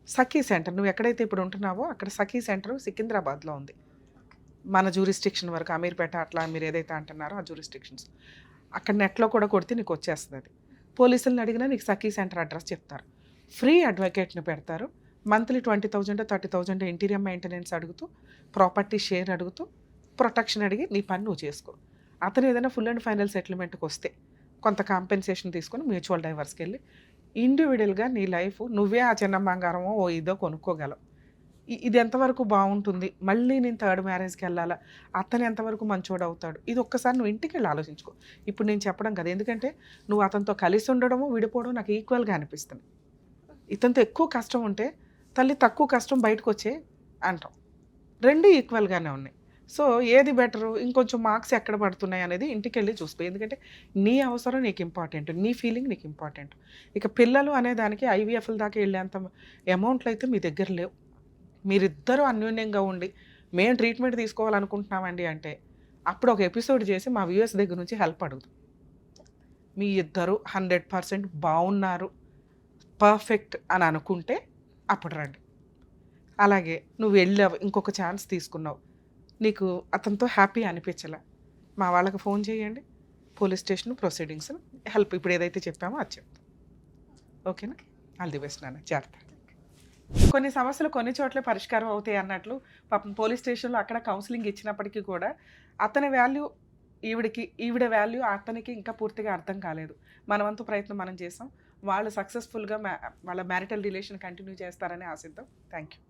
సఖీ సెంటర్, నువ్వు ఎక్కడైతే ఇప్పుడు ఉంటున్నావో అక్కడ సఖీ సెంటర్ సికింద్రాబాద్లో ఉంది. మన జ్యూరిస్టిక్షన్ వరకు అమీర్పేట అట్లా మీరు ఏదైతే అంటున్నారో ఆ జ్యూరిస్టిక్షన్స్ అక్కడ నెట్లో కూడా కొడితే నీకు వచ్చేస్తుంది. అది పోలీసులను అడిగినా నీకు సఖీ సెంటర్ అడ్రస్ చెప్తారు, ఫ్రీ అడ్వకేట్ని పెడతారు, మంత్లీ 20,000 30,000 ఇంటీరియర్ మెయింటెనెన్స్ అడుగుతూ, ప్రాపర్టీ షేర్ అడుగుతూ, ప్రొటెక్షన్ అడిగి నీ పని నువ్వు చేసుకో. అతను ఏదైనా ఫుల్ అండ్ ఫైనల్ సెటిల్మెంట్కి వస్తే కొంత కాంపెన్సేషన్ తీసుకొని మ్యూచువల్ డైవర్స్కి వెళ్ళి ఇండివిజువల్గా నీ లైఫ్ నువ్వే ఆ చిన్న బంగారమో ఓ ఇదో కొనుక్కోగలవు. ఇది ఎంతవరకు బాగుంటుంది, మళ్ళీ నేను 3rd మ్యారేజ్కి వెళ్ళాలా, అతను ఎంతవరకు మంచోడు అవుతాడు, ఇది ఒక్కసారి నువ్వు ఇంటికి వెళ్ళి ఆలోచించుకో. ఇప్పుడు నేను చెప్పడం కదా, ఎందుకంటే నువ్వు అతనితో కలిసి ఉండడము విడిపోవడం నాకు ఈక్వల్గా అనిపిస్తుంది. ఇతనితో ఎక్కువ కష్టం ఉంటే తల్లి తక్కువ కష్టం బయటకు వచ్చే అంటాం, 2 ఈక్వల్గానే ఉన్నాయి. సో ఏది బెటరు, ఇంకొంచెం మార్క్స్ ఎక్కడ పడుతున్నాయి అనేది ఇంటికి వెళ్ళి చూసుకో. ఎందుకంటే నీ అవసరం నీకు ఇంపార్టెంట్, నీ ఫీలింగ్ నీకు ఇంపార్టెంట్. ఇక పిల్లలు అనే దానికి ఐవీఎఫ్ఎల్ దాకా వెళ్ళేంత అమౌంట్లు అయితే మీ దగ్గర లేవు. మీరిద్దరూ అన్యోన్యంగా ఉండి మేము ట్రీట్మెంట్ తీసుకోవాలనుకుంటున్నామండి అంటే అప్పుడు ఒక ఎపిసోడ్ చేసి మా వ్యూయర్స్ దగ్గర నుంచి హెల్ప్ అడుగుతాం. మీ ఇద్దరు 100% బాగున్నారు, పర్ఫెక్ట్ అని అనుకుంటే అప్పుడు రండి. అలాగే నువ్వు వెళ్ళావు, ఇంకొక ఛాన్స్ తీసుకున్నావు, నీకు అతనితో హ్యాపీ అనిపించలే, మా వాళ్ళకి ఫోన్ చేయండి, పోలీస్ స్టేషన్ ప్రొసీడింగ్స్ హెల్ప్ ఇప్పుడు ఏదైతే చెప్పామో అది చెప్తాం. ఓకేనా, ఆల్ ది బెస్ట్ నాన్న, జాగ్రత్త. కొన్ని సమస్యలు కొన్ని చోట్ల పరిష్కారం అవుతాయి అన్నట్లు పాపం పోలీస్ స్టేషన్లో అక్కడ కౌన్సిలింగ్ ఇచ్చినప్పటికీ కూడా అతని వాల్యూ ఈవిడ వాల్యూ అతనికి ఇంకా పూర్తిగా అర్థం కాలేదు. మనవంతు ప్రయత్నం మనం చేసాం, వాళ్ళు సక్సెస్ఫుల్గా వాళ్ళ మ్యారిటల్ రిలేషన్ కంటిన్యూ చేస్తారని ఆశిద్దాం. Thank you.